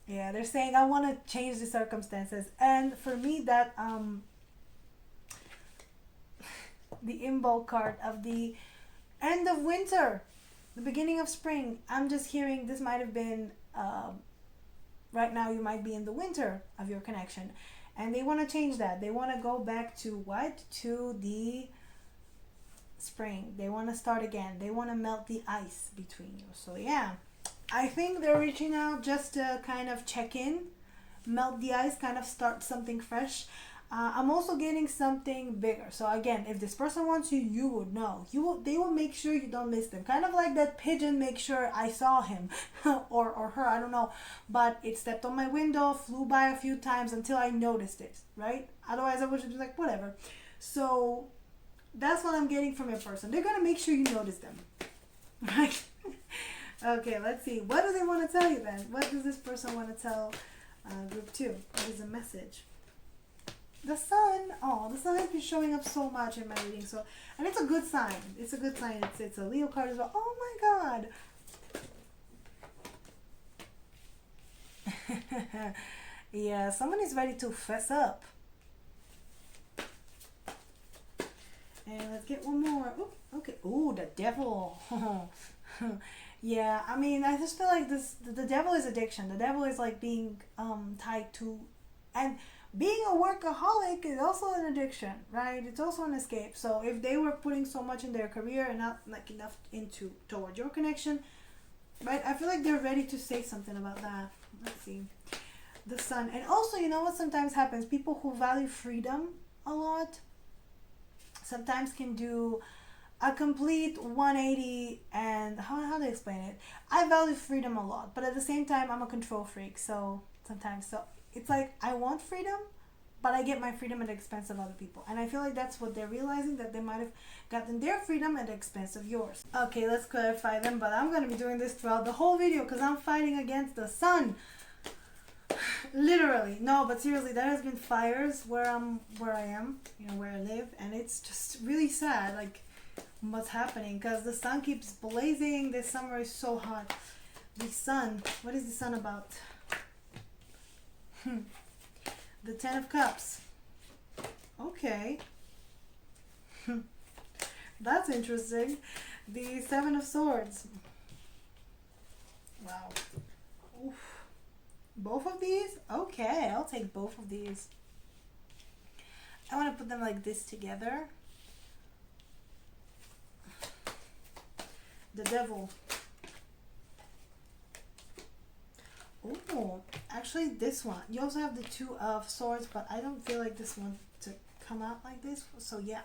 Yeah, they're saying, I want to change the circumstances. And for me, that, the Imbolc card of the end of winter, the beginning of spring. I'm just hearing this might have been, right now you might be in the winter of your connection. And they want to change that. They want to go back to what? To the spring. They want to start again. They want to melt the ice between you. So yeah, I think they're reaching out just to kind of check in, melt the ice, kind of start something fresh. I'm also getting something bigger. So again, if this person wants you, you would know. They will make sure you don't miss them. Kind of like that pigeon, make sure I saw him or her, I don't know. But it stepped on my window, flew by a few times until I noticed it, right? Otherwise, I would just be like, whatever. So that's what I'm getting from your person. They're going to make sure you notice them, right? Okay, let's see. What do they want to tell you then? What does this person want to tell group 2? What is the message? The sun. Oh, the sun has been showing up so much in my reading. So, and it's a good sign. It's a good sign. It's a Leo card as well. Oh my God. Yeah, someone is ready to fess up. And let's get one more. Ooh, okay. Ooh, the devil. Yeah, I mean, I just feel like the devil is addiction. The devil is like being tied to, and being a workaholic is also an addiction, right? It's also an escape. So if they were putting so much in their career and not like enough toward your connection, right? I feel like they're ready to say something about that. Let's see. The sun. And also, you know what sometimes happens? People who value freedom a lot sometimes can do a complete 180. And how do I explain it? I value freedom a lot, but at the same time, I'm a control freak. So sometimes, it's like I want freedom, but I get my freedom at the expense of other people. And I feel like that's what they're realizing, that they might have gotten their freedom at the expense of yours. Okay, let's clarify them, but I'm going to be doing this throughout the whole video because I'm fighting against the sun. Literally. No, but seriously, there has been fires where I am, where I live, and it's just really sad, like, what's happening, because the sun keeps blazing. This summer is so hot. The sun, what is the sun about? The 10 of Cups. Okay. That's interesting. The 7 of Swords. Wow. Oof. Both of these? Okay, I'll take both of these. I want to put them like this together. The Devil. Oh, actually this one. You also have the 2 of Swords, but I don't feel like this one to come out like this. So yeah.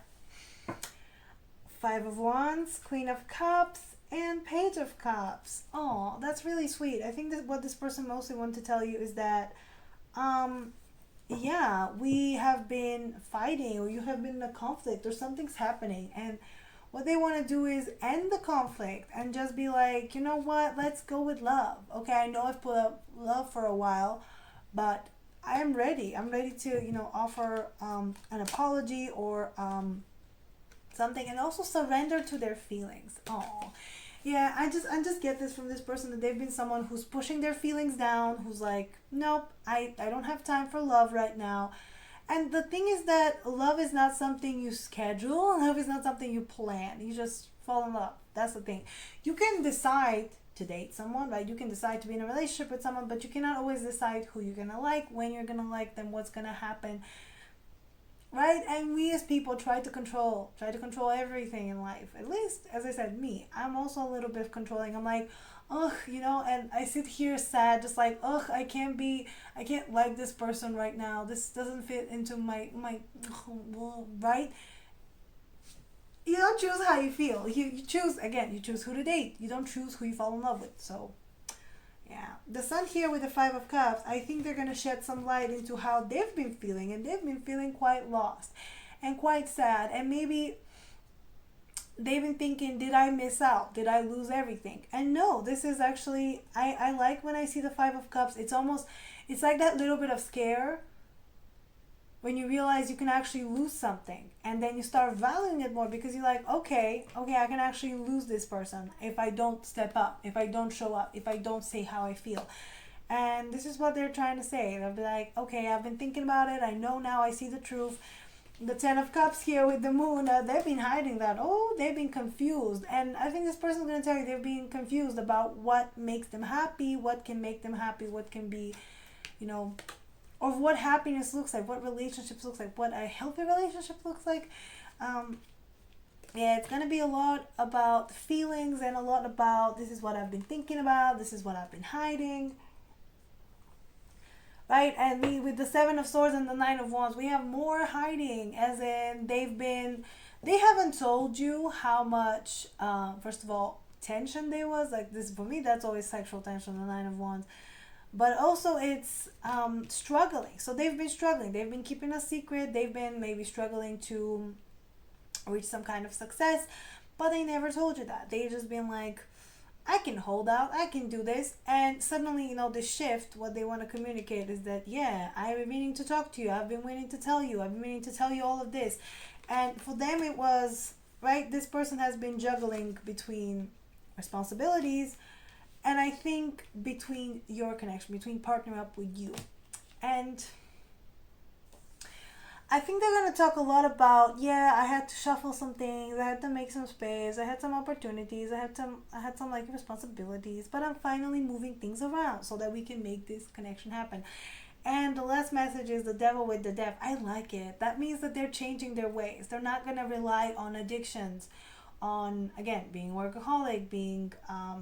5 of Wands, Queen of Cups, And Page of Cups. Oh, that's really sweet. I think that what this person mostly wanted to tell you is that, um, yeah, we have been fighting, or you have been in a conflict, or something's happening, and what they want to do is end the conflict and just be like, you know what, let's go with love. Okay, I know I've put up love for a while, but I'm ready. I'm ready to, offer an apology, or something, and also surrender to their feelings. Oh, yeah, I just get this from this person, that they've been someone who's pushing their feelings down, who's like, nope, I don't have time for love right now. And the thing is that love is not something you schedule. Love is not something you plan. You just fall in love. That's the thing. You can decide to date someone, right? You can decide to be in a relationship with someone, but you cannot always decide who you're gonna like, when you're gonna like them, what's gonna happen, right? And we as people try to control everything in life. At least, as I said, me, I'm also a little bit controlling. I'm like, ugh, and I sit here sad, just like, ugh, I can't like this person right now. This doesn't fit into my right. You don't choose how you feel. You choose, again, you choose who to date. You don't choose who you fall in love with. So yeah, the Sun here with the Five of Cups, I think they're going to shed some light into how they've been feeling, and they've been feeling quite lost and quite sad, and maybe they've been thinking, did I miss out? Did I lose everything? And no, this is actually, I like when I see the Five of Cups. It's like that little bit of scare when you realize you can actually lose something, and then you start valuing it more, because you're like, okay, I can actually lose this person if I don't step up, if I don't show up, if I don't say how I feel. And this is what they're trying to say. They'll be like, okay, I've been thinking about it, I know now, I see the truth. The Ten of Cups here with the Moon, they've been hiding that. Oh, they've been confused. And I think this person's going to tell you they've been confused about what makes them happy, what can make them happy, what can be, you know, or what happiness looks like, what relationships looks like, what a healthy relationship looks like. Yeah, it's going to be a lot about feelings, and a lot about, this is what I've been thinking about, this is what I've been hiding. Right? And with the Seven of Swords and the Nine of Wands, we have more hiding, as in they haven't told you how much, first of all, tension there was. Like this, for me, that's always sexual tension, the Nine of Wands. But also it's struggling. So they've been struggling. They've been keeping a secret. They've been maybe struggling to reach some kind of success, but they never told you that. They just been like, I can hold out, I can do this. And suddenly, the shift, what they want to communicate is that, yeah, I've been meaning to talk to you. I've been waiting to tell you. I've been meaning to tell you all of this. And for them, it was, right, this person has been juggling between responsibilities, and I think between your connection, between partnering up with you. And I think they're going to talk a lot about, yeah, I had to shuffle some things, I had to make some space, I had some opportunities, I had some like responsibilities, but I'm finally moving things around so that we can make this connection happen. And the last message is the Devil with the Death. I like it. That means that they're changing their ways. They're not going to rely on addictions, on, again, being workaholic, being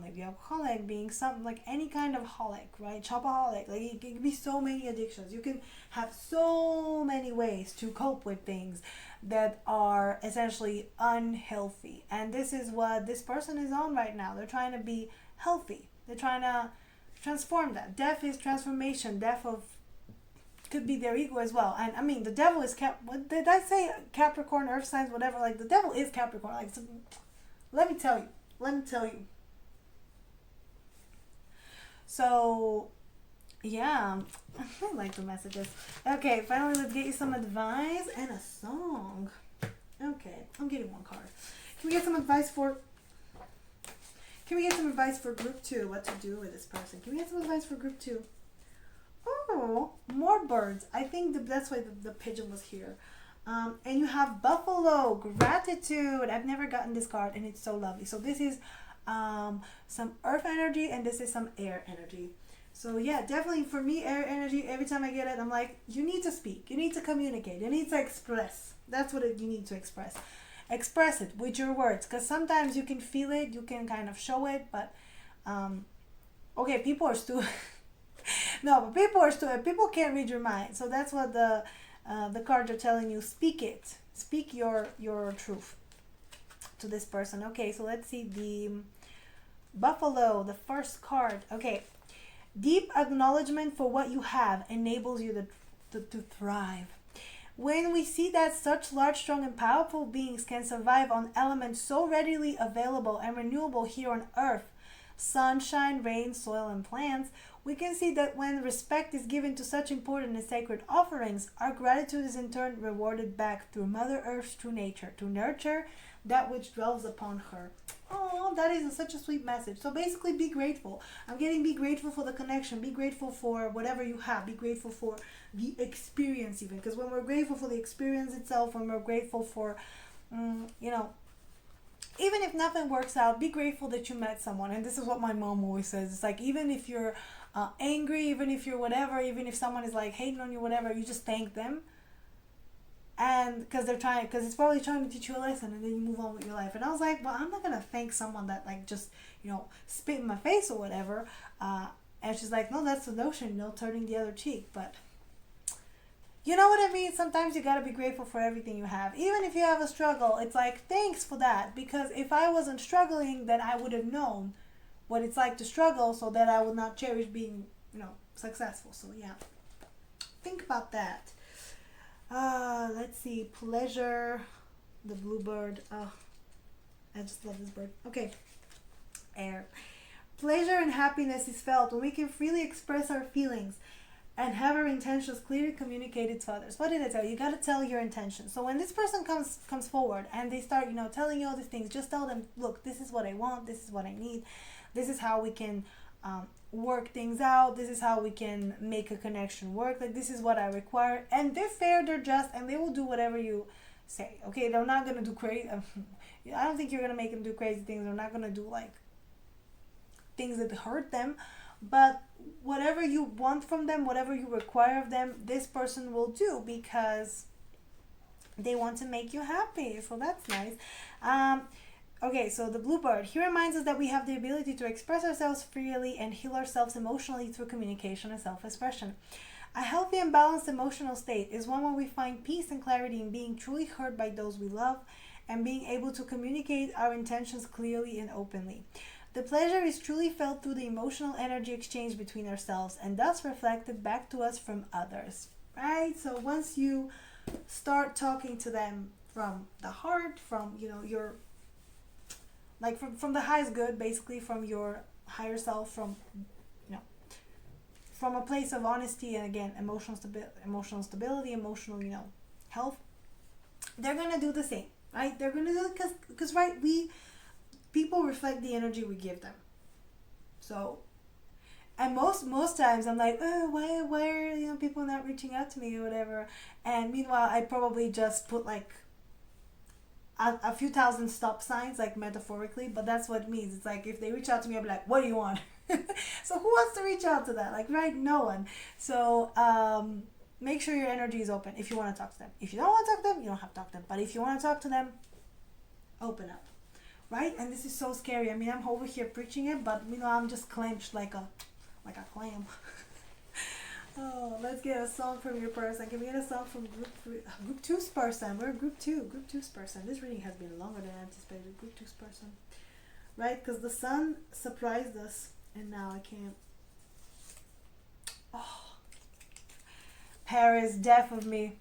maybe alcoholic, being something like any kind of holic, right? Shopaholic. Like, it can be so many addictions. You can have so many ways to cope with things that are essentially unhealthy. And this is what this person is on right now. They're trying to be healthy. They're trying to transform that. Death is transformation. Death of could be their ego as well. And I mean, the devil is what did I say? Capricorn, earth signs, whatever. Like, the devil is Capricorn. Like, so, let me tell you. So, yeah, I like the messages. Okay, finally, let's get you some advice and a song. Okay, I'm getting one card. Can we get some advice for group 2? What to do with this person? Can we get some advice for group 2? Oh, more birds. I think that's why the pigeon was here. And you have Buffalo, Gratitude. I've never gotten this card, and it's so lovely. So this is some earth energy, and this is some air energy. So yeah, definitely for me, air energy, every time I get it, I'm like, you need to speak. You need to communicate. You need to express. That's what you need to express. Express it with your words, because sometimes you can feel it, you can kind of show it, but okay, people are stupid. No, but people are stupid. People can't read your mind. So that's what the cards are telling you. Speak it. Speak your truth to this person. Okay, so let's see the Buffalo, the first card. Okay. Deep acknowledgement for what you have enables you to thrive. When we see that such large, strong, and powerful beings can survive on elements so readily available and renewable here on Earth, sunshine, rain, soil, and plants, we can see that when respect is given to such important and sacred offerings, our gratitude is in turn rewarded back through Mother Earth's true nature, to nurture that which dwells upon her. Oh, that is such a sweet message. So basically, be grateful. I'm getting be grateful for the connection. Be grateful for whatever you have. Be grateful for the experience, even. Because when we're grateful for the experience itself, when we're grateful for, you know, even if nothing works out, be grateful that you met someone. And this is what my mom always says. It's like, even if you're angry, even if you're whatever, even if someone is like hating on you, whatever, you just thank them. And because it's probably trying to teach you a lesson, and then you move on with your life. And I was like, well, I'm not gonna thank someone that like just, you know, spit in my face or whatever. And she's like, no, that's the notion, you know, turning the other cheek. But you know what I mean? Sometimes you gotta be grateful for everything you have. Even if you have a struggle, it's like, thanks for that. Because if I wasn't struggling, then I would have known what it's like to struggle, so that I would not cherish being, you know, successful. So yeah, think about that. Let's see. Pleasure, the bluebird. Oh, I just love this bird. Okay. Air. Pleasure and happiness is felt when we can freely express our feelings and have our intentions clearly communicated to others. What did I tell you? You gotta tell your intentions. So when this person comes forward and they start, you know, telling you all these things, just tell them, look, this is what I want, this is what I need, this is how we can work things out, this is how we can make a connection work, like this is what I require. And they're fair, they're just, and they will do whatever you say. Okay, they're not gonna do crazy. I don't think you're gonna make them do crazy things. They're not gonna do like things that hurt them, but whatever you want from them, whatever you require of them, this person will do, because they want to make you happy. So that's nice. Okay, so the bluebird, he reminds us that we have the ability to express ourselves freely and heal ourselves emotionally through communication and self-expression. A healthy and balanced emotional state is one where we find peace and clarity in being truly heard by those we love and being able to communicate our intentions clearly and openly. The pleasure is truly felt through the emotional energy exchange between ourselves and thus reflected back to us from others. Right? So once you start talking to them from the heart, from, you know, your like from the highest good, basically from your higher self, from, you know, from a place of honesty and again emotional stability, emotional, you know, health, they're gonna do the same, right? They're gonna do it because right, people reflect the energy we give them. So, and most times I'm like, oh, why are, you know, people not reaching out to me or whatever, and meanwhile I probably just put like a few thousand stop signs, like metaphorically, but that's what it means. It's like if they reach out to me, I'll be like, what do you want? So who wants to reach out to that? Like, right? No one. So make sure your energy is open if you want to talk to them. If you don't want to talk to them, you don't have to talk to them. But if you want to talk to them, open up, right? And this is so scary. I mean, I'm over here preaching it, but you know, I'm just clenched like a clam. Oh, let's get a song from your person. Can we get a song from group two's person? We're group two's person. This reading has been longer than anticipated. Group two's person, right? Because the sun surprised us, and now I can't. Oh, Paris, death of me.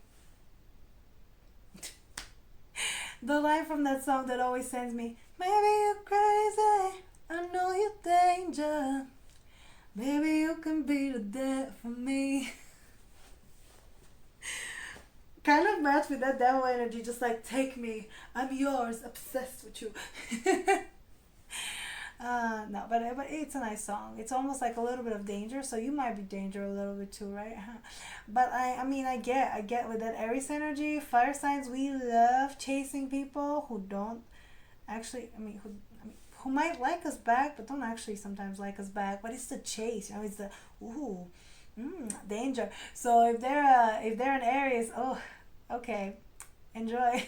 The line from that song that always sends me, maybe you're crazy, I know you're danger, maybe you can be the death for me. Kind of match with that devil energy, just like, take me, I'm yours, obsessed with you. No, but it's a nice song. It's almost like a little bit of danger, so you might be danger a little bit too, right? But I mean, I get with that Aries energy, fire signs, we love chasing people who don't actually, who might like us back, but don't actually sometimes like us back. But it's the chase, you know, it's the danger. So if they're an Aries, oh, okay, enjoy.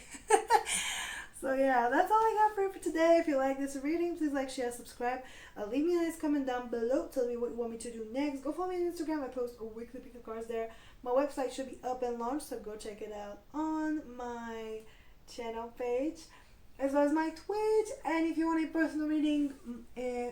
So yeah, that's all I got for you for today. If you like this reading, please like, share, subscribe. Leave me a nice comment down below. Tell me what you want me to do next. Go follow me on Instagram. I post a weekly pick of cards there. My website should be up and launched, so go check it out on my channel page. as well as my Twitch. And if you want a personal reading, the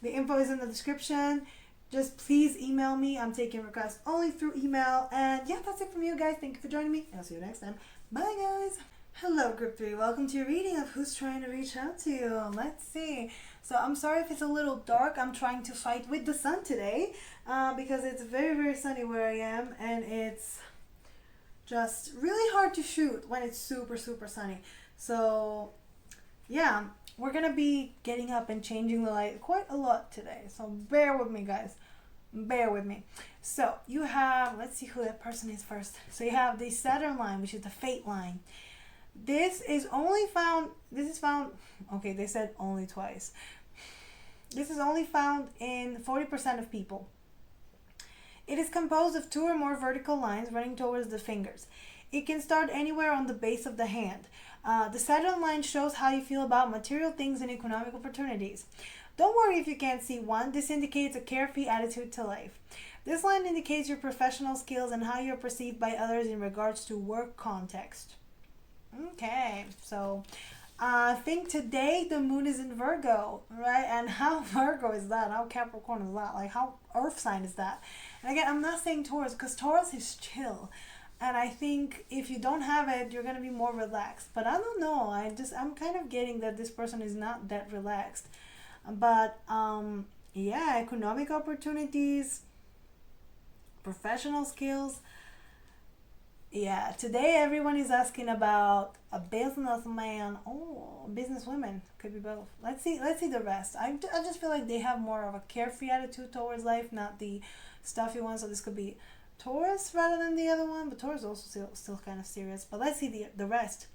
info is in the description. Just please email me. I'm taking requests only through email. And yeah, that's it from you guys. Thank you for joining me. I'll see you next time. Bye, guys. Hello, Group 3. Welcome to your reading of Who's Trying to Reach Out to You. Let's see. So I'm sorry if it's a little dark. I'm trying to fight with the sun today because it's very, very sunny where I am. And it's just really hard to shoot when it's super, super sunny. So yeah, we're going to be getting up and changing the light quite a lot today. So bear with me, guys. Bear with me. So you have, let's see who that person is first. So you have the Saturn line, which is the fate line. This is found, okay, they said only twice. This is only found in 40% of people. It is composed of 2 or more vertical lines running towards the fingers. It can start anywhere on the base of the hand. The Saturn line shows how you feel about material things and economic opportunities. Don't worry if you can't see one. This indicates a carefree attitude to life. This line indicates your professional skills and how you're perceived by others in regards to work context. Okay, so I think today the moon is in Virgo, right? And how Virgo is that? How Capricorn is that? Like, how Earth sign is that? And again, I'm not saying Taurus because Taurus is chill. And I think if you don't have it, you're going to be more relaxed. But I don't know. I'm kind of getting that this person is not that relaxed. But yeah, economic opportunities, professional skills. Yeah, today everyone is asking about a businessman. Oh, businesswomen. Could be both. Let's see the rest. I just feel like they have more of a carefree attitude towards life, not the stuffy one. So this could be Taurus rather than the other one, but Taurus is also still kind of serious. But let's see the rest.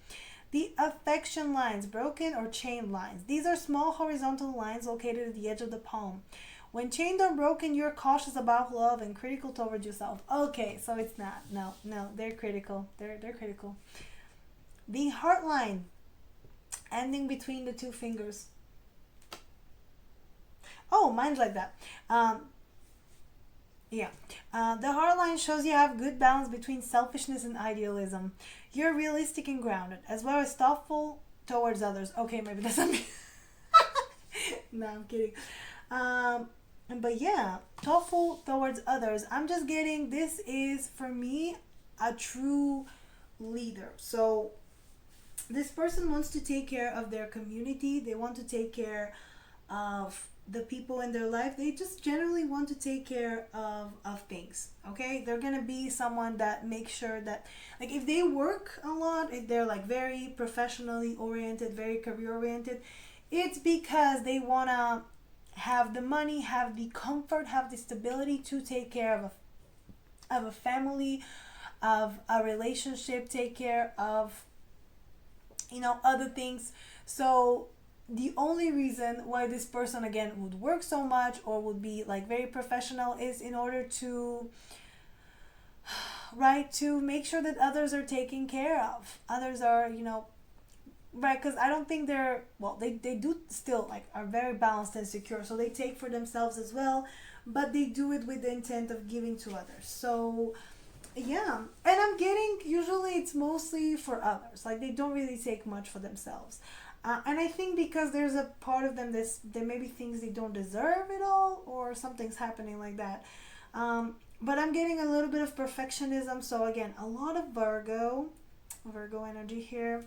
The affection lines, broken or chained lines. These are small horizontal lines located at the edge of the palm. When chained or broken, you're cautious about love and critical towards yourself. Okay, so it's not. No, they're critical. They're critical. The heart line, ending between the 2 fingers. Oh, mine's like that. Yeah. The heart line shows you have good balance between selfishness and idealism. You're realistic and grounded, as well as thoughtful towards others. Okay, maybe that's not me. No, I'm kidding. But yeah, thoughtful towards others. I'm just getting, this is for me a true leader. So this person wants to take care of their community. They want to take care of the people in their life. They just generally want to take care of things. Okay, they're gonna be someone that makes sure that, like, if they work a lot, if they're like very professionally oriented, very career oriented, it's because they wanna have the money, have the comfort, have the stability to take care of a family, of a relationship, take care of, other things. So the only reason why this person again would work so much or would be like very professional is in order to, right, to make sure that others are taken care of. Others are, right, because I don't think they do still like are very balanced and secure, so they take for themselves as well, but they do it with the intent of giving to others. So yeah, and I'm getting, usually it's mostly for others, like they don't really take much for themselves. And I think because there's a part of them there may be things they don't deserve at all, or something's happening like that. But I'm getting a little bit of perfectionism. So again, a lot of Virgo energy here.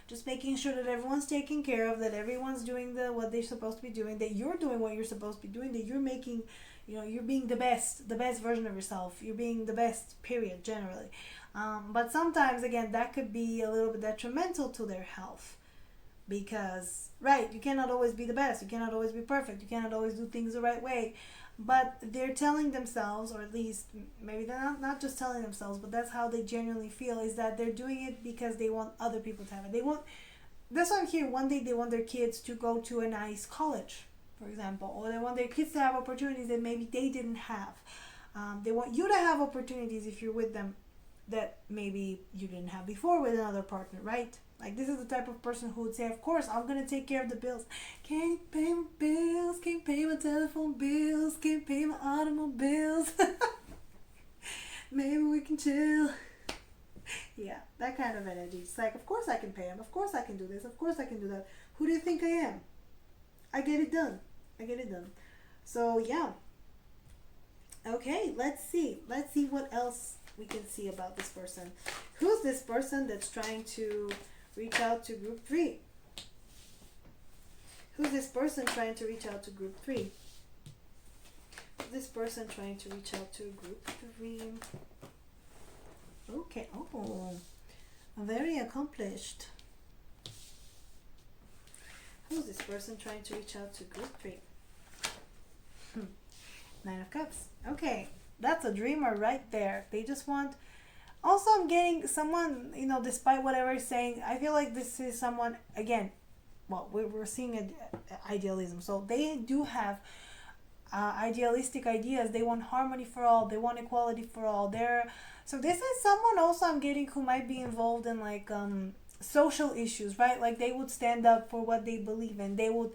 Just making sure that everyone's taken care of, that everyone's doing what they're supposed to be doing, that you're doing what you're supposed to be doing, that you're making, you're being the best version of yourself. You're being the best, period, generally. But sometimes, again, that could be a little bit detrimental to their health. Because, right, you cannot always be the best. You cannot always be perfect. You cannot always do things the right way. But they're telling themselves, or at least maybe they're not just telling themselves, but that's how they genuinely feel, is that they're doing it because they want other people to have it. That's why I'm here. One day they want their kids to go to a nice college, for example, or they want their kids to have opportunities that maybe they didn't have. They want you to have opportunities if you're with them that maybe you didn't have before with another partner, right? Like, this is the type of person who would say, of course, I'm going to take care of the bills. Can't pay my bills, can't pay my telephone bills, can't pay my automobiles. Maybe we can chill. Yeah, that kind of energy. It's like, of course I can pay him. Of course I can do this. Of course I can do that. Who do you think I am? I get it done. I get it done. So yeah. Okay, let's see. Let's see what else we can see about this person. Who's this person that's trying to reach out to group 3? Who's this person trying to reach out to group 3? This person trying to reach out to group 3. Okay. Oh, very accomplished. Who's this person trying to reach out to group 3? 9 of Cups. Okay, that's a dreamer right there. They just want. Also, I'm getting someone, despite whatever he's saying, I feel like this is someone, again, well, we're seeing idealism. So they do have idealistic ideas. They want harmony for all. They want equality for all. So this is someone also I'm getting who might be involved in like social issues, right? Like they would stand up for what they believe in. They would,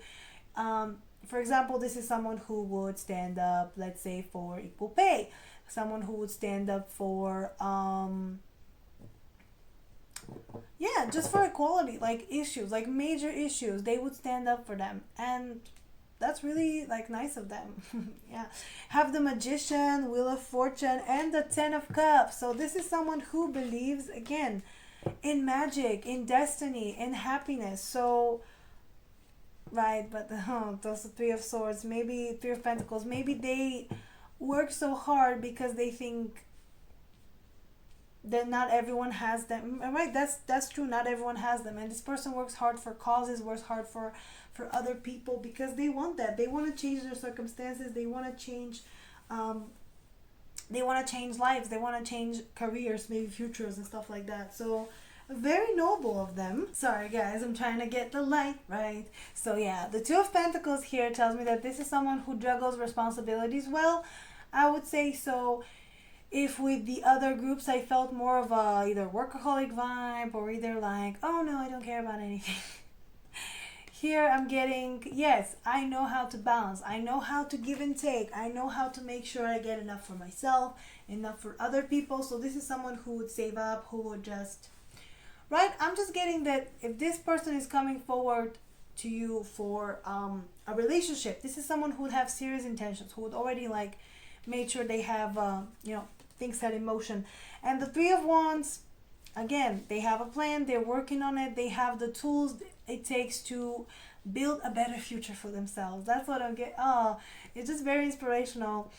for example, this is someone who would stand up, let's say, for equal pay. Someone who would stand up for, just for equality, like issues, like major issues. They would stand up for them. And that's really like nice of them. Yeah. Have the Magician, Wheel of Fortune, and the 10 of Cups. So this is someone who believes, again, in magic, in destiny, in happiness. So, right, but those 3 of Swords, maybe 3 of Pentacles, maybe they work so hard because they think that not everyone has them. Right, that's true. Not everyone has them, and this person works hard for causes, works hard for other people because they want that. They want to change their circumstances. They want to change. They want to change lives. They want to change careers, maybe futures and stuff like that. So very noble of them. Sorry guys, I'm trying to get the light right. So yeah, the 2 of Pentacles here tells me that this is someone who juggles responsibilities well. I would say so. If with the other groups I felt more of a either workaholic vibe or either like, oh no, I don't care about anything. Here I'm getting, yes, I know how to balance. I know how to give and take. I know how to make sure I get enough for myself, enough for other people. So this is someone who would save up, who would just, right? I'm just getting that if this person is coming forward to you for a relationship, this is someone who would have serious intentions, who would already like made sure they have, things set in motion. And the 3 of Wands, again, they have a plan, they're working on it, they have the tools it takes to build a better future for themselves. That's what I'm getting. Oh, it's just very inspirational.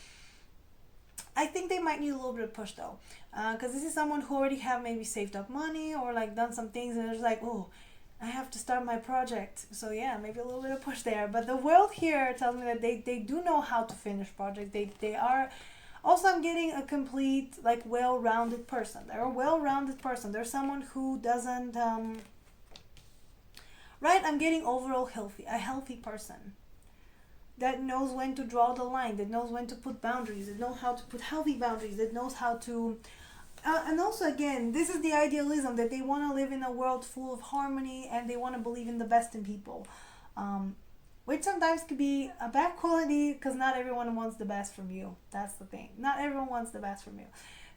I think they might need a little bit of push though, because this is someone who already have maybe saved up money or like done some things and it's like, oh, I have to start my project. So yeah, maybe a little bit of push there. But the world here tells me that they do know how to finish projects. They are. Also, I'm getting a complete, like, well-rounded person. They're a well-rounded person. They're someone who doesn't, right? I'm getting overall a healthy person that knows when to draw the line, that knows when to put boundaries, that knows how to put healthy boundaries, that knows how to, and also, again, this is the idealism that they want to live in a world full of harmony and they want to believe in the best in people. Which sometimes could be a bad quality because not everyone wants the best from you. That's the thing. Not everyone wants the best from you.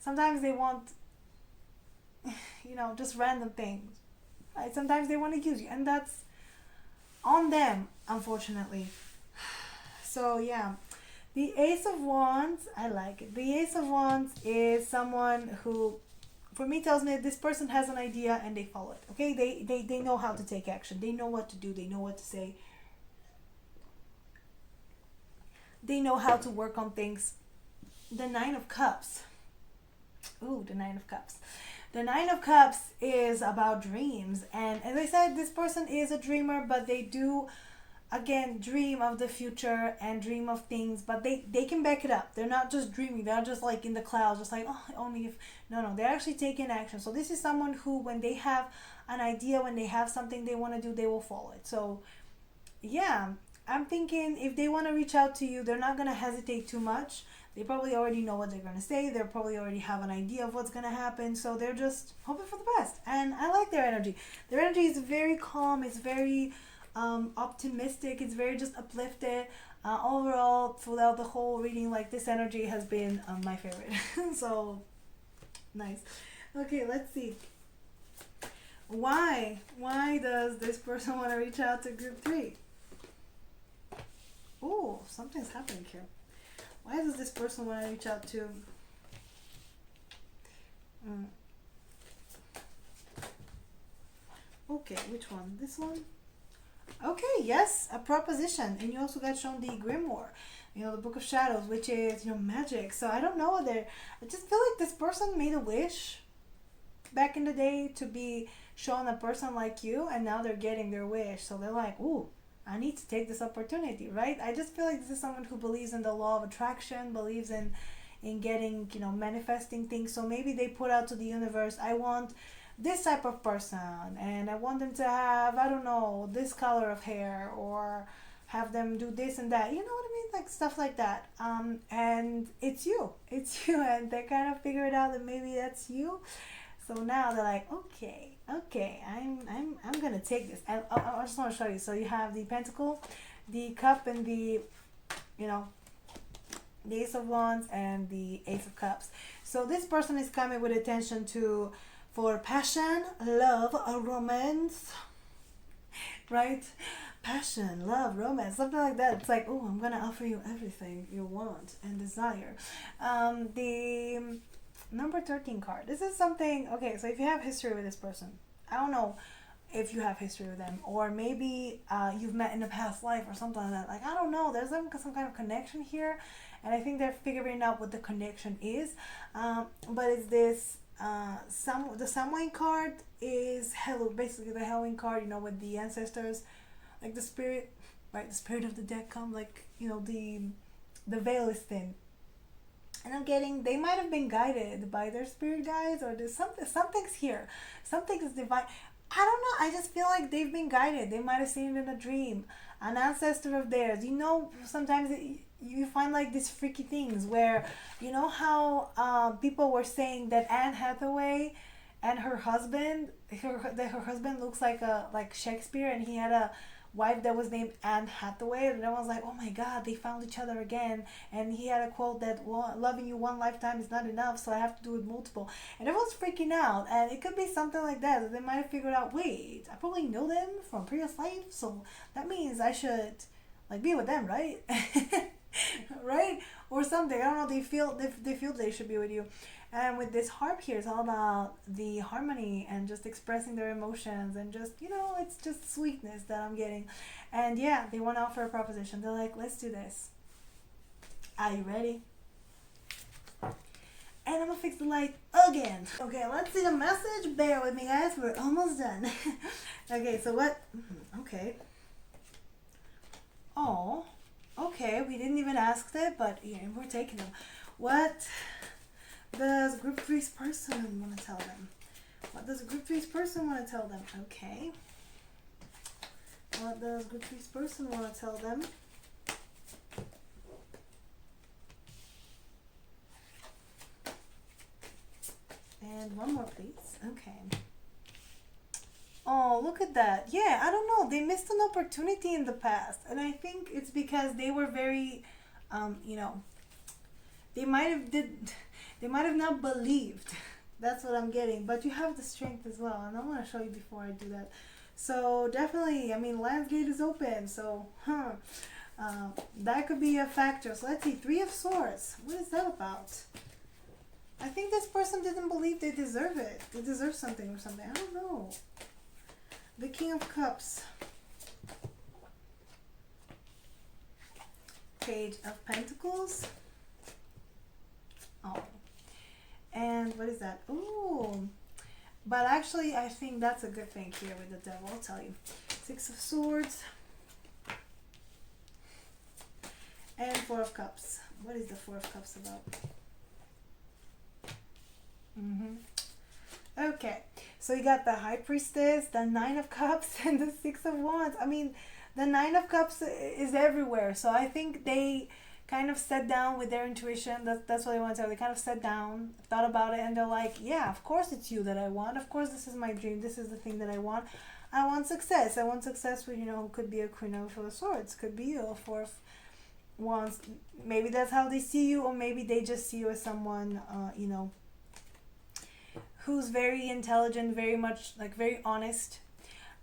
Sometimes they want, just random things. Right? Sometimes they want to use you. And that's on them, unfortunately. So, yeah. The Ace of Wands, I like it. The Ace of Wands is someone who, for me, tells me that this person has an idea and they follow it. Okay? They know how to take action. They know what to do. They know what to say. They know how to work on things. The 9 of Cups. Ooh, the 9 of Cups. The 9 of Cups is about dreams. And as I said, this person is a dreamer, but they do, again, dream of the future and dream of things, but they can back it up. They're not just dreaming. They're not just like in the clouds, just like, oh, only if... No, they're actually taking action. So this is someone who, when they have an idea, when they have something they want to do, they will follow it. So, yeah. I'm thinking if they want to reach out to you, they're not going to hesitate too much. They probably already know what they're going to say. They probably already have an idea of what's going to happen. So they're just hoping for the best. And I like their energy. Their energy is very calm. It's very optimistic. It's very just uplifted. Overall, throughout the whole reading, like this energy has been my favorite. So, nice. Okay, let's see. Why does this person want to reach out to group 3? Oh, something's happening here. Why does this person want to reach out to... Okay, which one? This one? Okay, yes, a proposition. And you also got shown the grimoire, the Book of Shadows, which is, magic. So I don't know whether... I just feel like this person made a wish back in the day to be shown a person like you, and now they're getting their wish. So they're like, ooh, I need to take this opportunity, right? I just feel like this is someone who believes in the law of attraction, believes in getting, manifesting things. So maybe they put out to the universe, I want this type of person, and I want them to have, I don't know, this color of hair, or have them do this and that. You know what I mean? Like stuff like that. And it's you, and they kind of figure it out that maybe that's you. So now they're like, okay, I'm gonna take this. And I just want to show you. So you have the pentacle, the cup, and the, the Ace of Wands and the Ace of Cups. So this person is coming with attention for passion, love, romance, right? Passion, love, romance, something like that. It's like, oh, I'm gonna offer you everything you want and desire. The number 13 card. This is something, okay, so if you have history with this person, I don't know if you have history with them, or maybe you've met in a past life or something like that. Like, I don't know, there's some kind of connection here, and I think they're figuring out what the connection is. But it's this, the Samhain card is basically the Halloween card, with the ancestors, like the spirit, right? The spirit of the deck comes, like, the veil is thin. And I'm getting, they might have been guided by their spirit guides, or there's something's here. Something is divine. I don't know. I just feel like they've been guided. They might have seen it in a dream. An ancestor of theirs. Sometimes you find like these freaky things where, how people were saying that Anne Hathaway and her husband, her husband looks like Shakespeare, and he had a wife that was named Anne Hathaway, and everyone's like, oh my god, they found each other again. And he had a quote that, loving you one lifetime is not enough, so I have to do it multiple. And everyone's freaking out, and it could be something like that they might have figured out, wait, I probably know them from previous life, so that means I should be with them, right? Right? Or something. I don't know, they feel they should be with you. And with this harp here, it's all about the harmony and just expressing their emotions, and just, it's just sweetness that I'm getting. And yeah, they want to offer a proposition. They're like, let's do this. Are you ready? And I'm gonna fix the light again. Okay, let's see the message. Bear with me, guys. We're almost done. Okay, so what? Okay. Oh, okay. We didn't even ask that, but yeah, we're taking them. What does group 3's person want to tell them? What does group 3's person want to tell them? Okay. What does group 3's person want to tell them? And one more, please. Okay. Oh, look at that. Yeah, I don't know. They missed an opportunity in the past. And I think it's because they were very, they might have not believed. That's what I'm getting. But you have the strength as well. And I want to show you before I do that. So definitely, Lion's Gate is open. So, that could be a factor. So let's see. 3 of Swords. What is that about? I think this person didn't believe they deserve it. They deserve something or something. I don't know. The King of Cups. Page of Pentacles. Oh. And what is that? Ooh. But actually, I think that's a good thing here with the Devil. I'll tell you. 6 of Swords. And 4 of Cups. What is the 4 of Cups about? Okay, so you got the High Priestess, the 9 of Cups, and the 6 of Wands. The 9 of Cups is everywhere. So I think they kind of sat down with their intuition. That's what I want to tell. They kind of sat down, thought about it, and they're like, yeah, of course it's you that I want. Of course this is my dream. This is the thing that I want. I want success. I want success with, could be a Queen of Swords. Could be you, a 4 of Wands. Maybe that's how they see you, or maybe they just see you as someone, who's very intelligent, very much like very honest.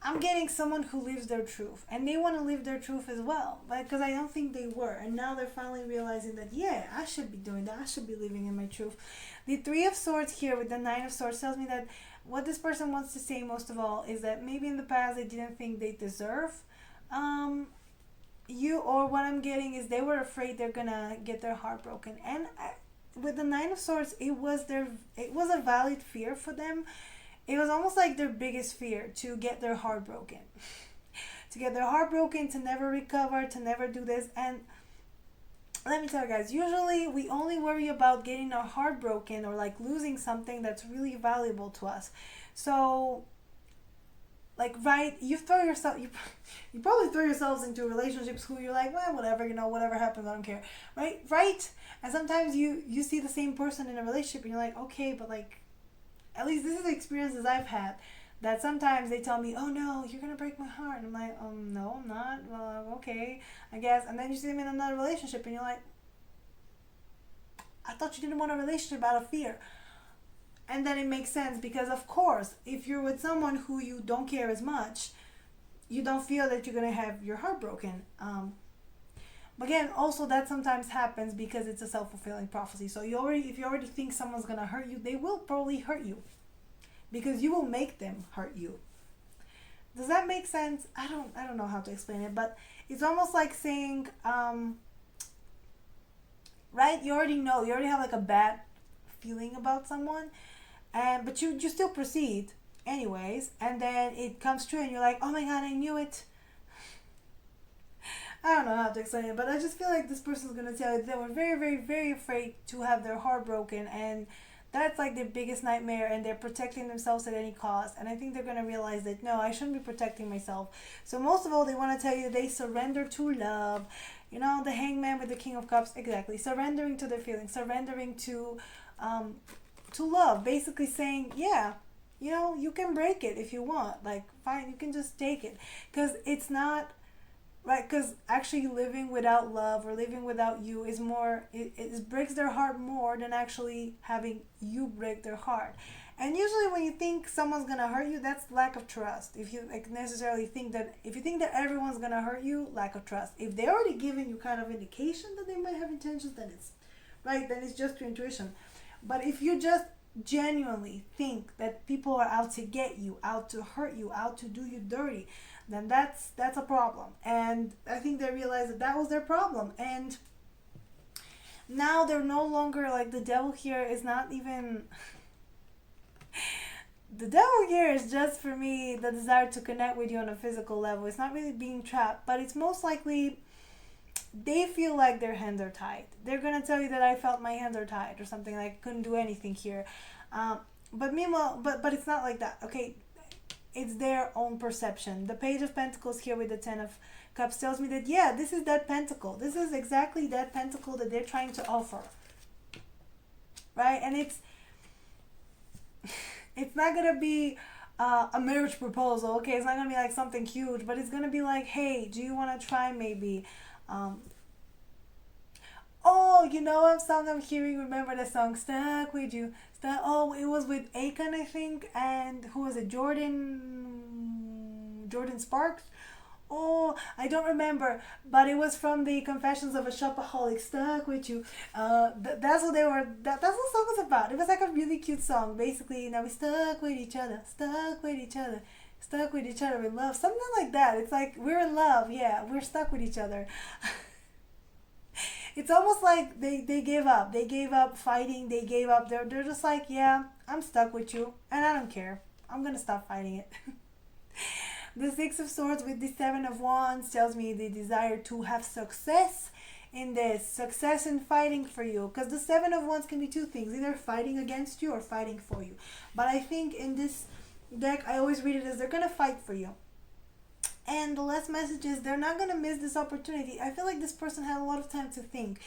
I'm getting someone who lives their truth, and they want to live their truth as well, because I don't think they were, and now they're finally realizing that, yeah, I should be doing that. I should be living in my truth. The Three of Swords here with the Nine of Swords tells me that what this person wants to say most of all is that maybe in the past they didn't think they deserve you, or what I'm getting is they were afraid they're gonna get their heart broken, and with the Nine of Swords, it was a valid fear for them. It was almost like their biggest fear, to get their heart broken. To get their heart broken, to never recover, to never do this. And let me tell you guys, usually we only worry about getting our heart broken or like losing something that's really valuable to us. So, like, right, you probably throw yourselves into relationships who you're like, well, whatever, whatever happens, I don't care. Right? And sometimes you see the same person in a relationship and you're like, okay, but like, at least this is the experiences I've had, that sometimes they tell me, oh no, you're gonna break my heart, and I'm like, no, I'm not. Well, okay, I guess. And then you see them in another relationship and you're like, I thought you didn't want a relationship out of fear. And then it makes sense, because of course, if you're with someone who you don't care as much, you don't feel that you're gonna have your heart broken. But again, also that sometimes happens because it's a self-fulfilling prophecy. So if you already think someone's gonna hurt you, they will probably hurt you, because you will make them hurt you. Does that make sense? I don't know how to explain it, but it's almost like saying, right? You already have like a bad feeling about someone, but you still proceed anyways, and then it comes true, and you're like, oh my god, I knew it. I don't know how to explain it, but I just feel like this person's gonna tell you they were very, very, very afraid to have their heart broken, and that's like their biggest nightmare, and they're protecting themselves at any cost. And I think they're gonna realize that no, I shouldn't be protecting myself. So most of all, they want to tell you they surrender to love. The Hangman with the King of Cups, exactly, surrendering to their feelings, surrendering to love. Basically saying, yeah, you can break it if you want. Like, fine, you can just take it, because it's not. Right, because actually living without love or living without you is more, it breaks their heart more than actually having you break their heart. And usually when you think someone's gonna hurt you, that's lack of trust. If you if you think that everyone's gonna hurt you, lack of trust. If they're already giving you kind of indication that they might have intentions, then it's just your intuition. But if you just genuinely think that people are out to get you, out to hurt you, out to do you dirty, then that's a problem. And I think they realized that was their problem, and now they're no longer like, the devil here is not even the devil here is just, for me, the desire to connect with you on a physical level. It's not really being trapped, but it's most likely they feel like their hands are tied. They're gonna tell you that I felt my hands are tied or something, like couldn't do anything here. But meanwhile, but it's not like that. Okay, it's their own perception. The Page of Pentacles here with the Ten of Cups tells me that, yeah, this is that pentacle. This is exactly that pentacle that they're trying to offer. Right? And it's not going to be a marriage proposal. Okay, it's not going to be like something huge, but it's going to be like, hey, do you want to try maybe? What song I'm hearing? Remember the song Stuck With You? It was with Akon, I think, and who was it? Jordan Sparks? Oh, I don't remember, but it was from the Confessions of a Shopaholic, Stuck With You. That's what they were, that's what the song was about. It was like a really cute song. Basically, now we stuck with each other, stuck with each other, stuck with each other in love. Something like that. It's like, we're in love, yeah, we're stuck with each other. It's almost like they gave up. They gave up fighting. They gave up. They're just like, yeah, I'm stuck with you, and I don't care. I'm going to stop fighting it. The Six of Swords with the Seven of Wands tells me the desire to have success in this. Success in fighting for you. Because the Seven of Wands can be two things. Either fighting against you or fighting for you. But I think in this deck, I always read it as they're going to fight for you. And the last message is they're not going to miss this opportunity. I feel like this person had a lot of time to think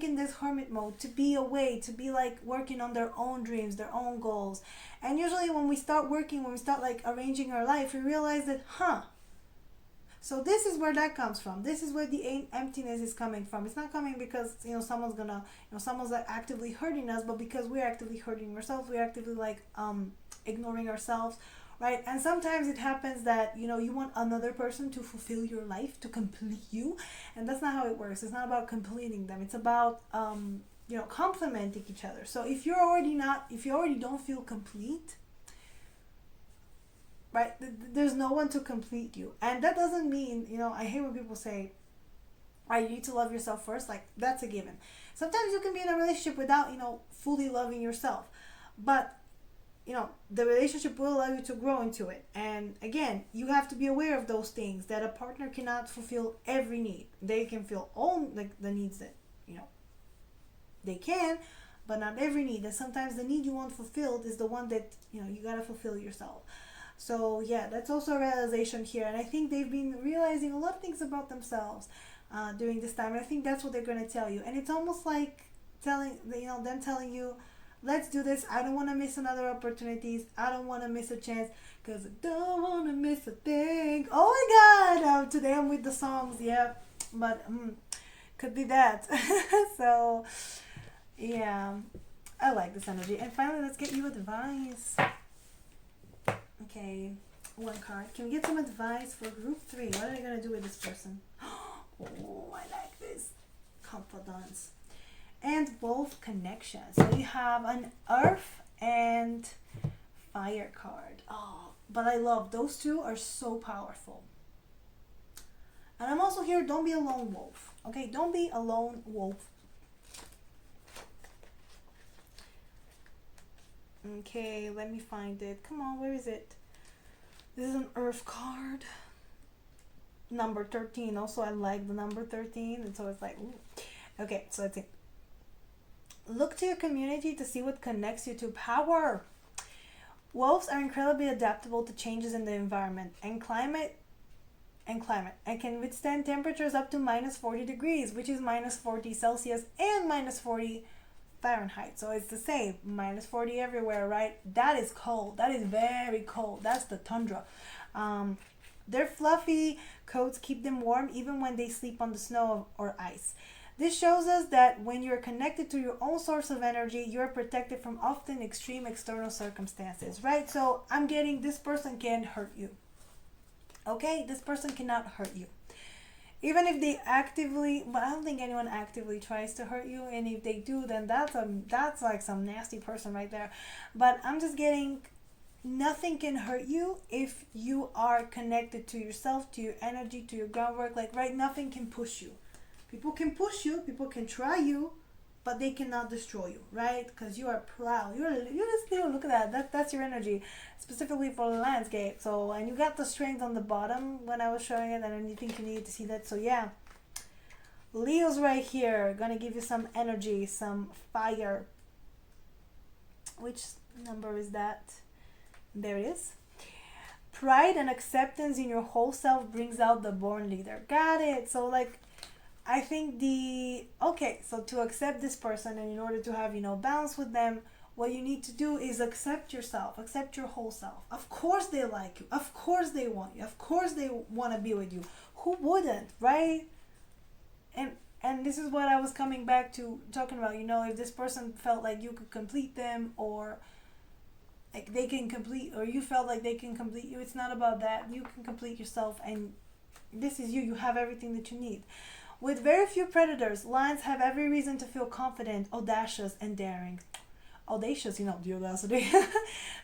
in this hermit mode, to be away, to be like working on their own dreams, their own goals. And usually when we start like arranging our life, we realize that, So this is where that comes from. This is where the emptiness is coming from. It's not coming because someone's like actively hurting us, but because we're actively hurting ourselves, we're actively like ignoring ourselves, right? And sometimes it happens that you want another person to fulfill your life, to complete you, and that's not how it works. It's not about completing them. It's about complementing each other. So if you already don't feel complete, right, there's no one to complete you. And that doesn't mean, I hate when people say, you need to love yourself first. Like, that's a given. Sometimes you can be in a relationship without fully loving yourself, but the relationship will allow you to grow into it. And again, you have to be aware of those things, that a partner cannot fulfill every need. They can feel all like the needs that they can, but not every need. And sometimes the need you want fulfilled is the one that you gotta fulfill yourself. So yeah, that's also a realization here, and I think they've been realizing a lot of things about themselves during this time. And I think that's what they're going to tell you, and it's almost like them telling you, let's do this. I don't want to miss another opportunities. I don't want to miss a chance, because I don't want to miss a thing. Oh my God, today I'm with the songs, yeah, but could be that. So yeah, I like this energy. And finally, let's get you advice. Okay, one card. Can we get some advice for group 3? What are they going to do with this person? Oh, I like this. Confidence. And both connections. So you have an earth and fire card. Oh, but I love those two, are so powerful. And I'm also here, don't be a lone wolf. Okay, don't be a lone wolf. Okay, let me find it. Come on, where is it? This is an earth card. Number 13. Also, I like the number 13. And so it's like, ooh. Okay, so let's see. Look to your community to see what connects you to power. Wolves are incredibly adaptable to changes in the environment and climate and can withstand temperatures up to minus 40 degrees, which is minus 40 Celsius and minus 40 Fahrenheit. So it's the same, minus 40 everywhere, right? That is cold. That is very cold. That's the tundra. Their fluffy coats keep them warm even when they sleep on the snow or ice. This shows us that when you're connected to your own source of energy, you're protected from often extreme external circumstances, right? So I'm getting, this person can't hurt you. Okay? This person cannot hurt you. Even if they actively, but I don't think anyone actively tries to hurt you, and if they do, then that's like some nasty person right there. But I'm just getting, nothing can hurt you if you are connected to yourself, to your energy, to your groundwork. Like, right, nothing can push you. People can push you, people can try you, but they cannot destroy you, right? Because you are proud. You're just, look at that. That's your energy, specifically for the landscape. So, and you got the strength on the bottom when I was showing it, and I didn't think you needed to see that. So yeah, Leo's right here, gonna give you some energy, some fire. Which number is that? There it is. Pride and acceptance in your whole self brings out the born leader. Got it. So like, I think so to accept this person, and in order to have, balance with them, what you need to do is accept yourself, accept your whole self. Of course they like you. Of course they want you. Of course they want to be with you. Who wouldn't, right? And this is what I was coming back to talking about, if this person felt like you could complete them, or like they can complete, or you felt like they can complete you, it's not about that. You can complete yourself, and this is you. You have everything that you need. With very few predators, lions have every reason to feel confident, audacious, and daring. Audacious, the audacity.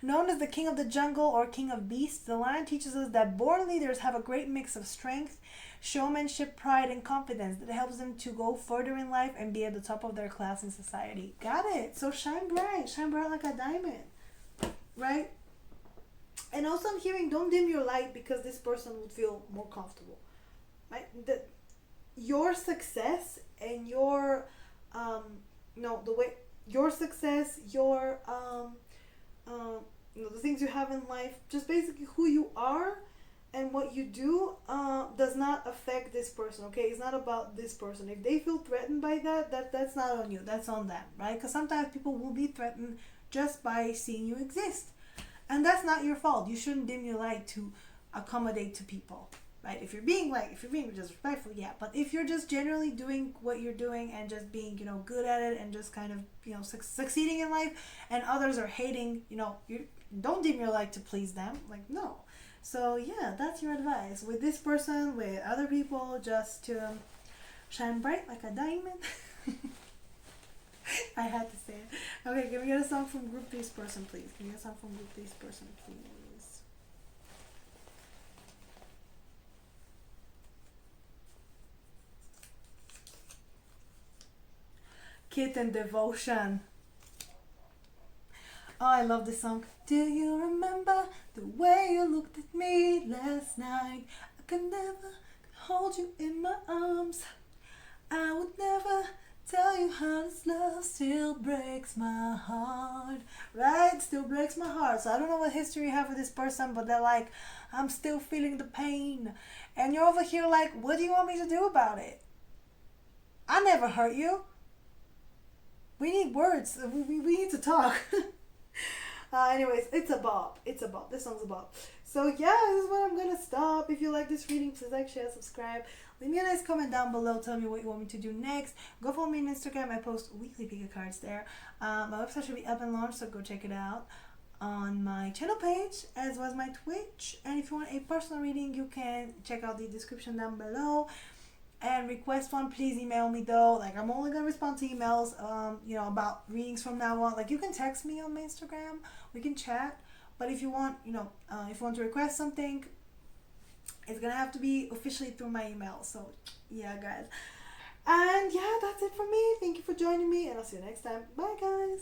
Known as the king of the jungle or king of beasts, the lion teaches us that born leaders have a great mix of strength, showmanship, pride, and confidence that helps them to go further in life and be at the top of their class in society. Got it. So shine bright like a diamond, right? And also I'm hearing, don't dim your light because this person would feel more comfortable, right? Your success and your the way your success, your the things you have in life, just basically who you are and what you do does not affect this person. Okay, it's not about this person. If they feel threatened by that's not on you, that's on them, right? Because sometimes people will be threatened just by seeing you exist, and that's not your fault. You shouldn't dim your light to accommodate to people. right? If you're being disrespectful, yeah. But if you're just generally doing what you're doing and just being, good at it and just kind of, succeeding in life, and others are hating, you don't dim your light to please them. Like, no. So yeah, that's your advice with this person, with other people, just to shine bright like a diamond. I had to say it. Okay, can we get a song from Group This person, please? Can we get a song from Group This person, please? Kitten Devotion. Oh, I love this song. Do you remember the way you looked at me last night? I could never hold you in my arms. I would never tell you how this love still breaks my heart. Right? Still breaks my heart. So I don't know what history you have with this person, but they're like, I'm still feeling the pain. And you're over here like, what do you want me to do about it? I never hurt you. We need words. We need to talk. Anyways, it's a bop. It's a bop. This song's a bop. So yeah, this is where I'm gonna stop. If you like this reading, please like, share, subscribe. Leave me a nice comment down below. Tell me what you want me to do next. Go follow me on Instagram. I post weekly pick cards there. My website should be up and launched, so go check it out on my channel page as well as my Twitch. And if you want a personal reading, you can check out the description down below and request one. Please email me though. Like, I'm only gonna respond to emails about readings from now on. Like, you can text me on my Instagram, we can chat, but if you want if you want to request something, it's gonna have to be officially through my email. So yeah, guys, and yeah, that's it for me. Thank you for joining me, and I'll see you next time. Bye, guys.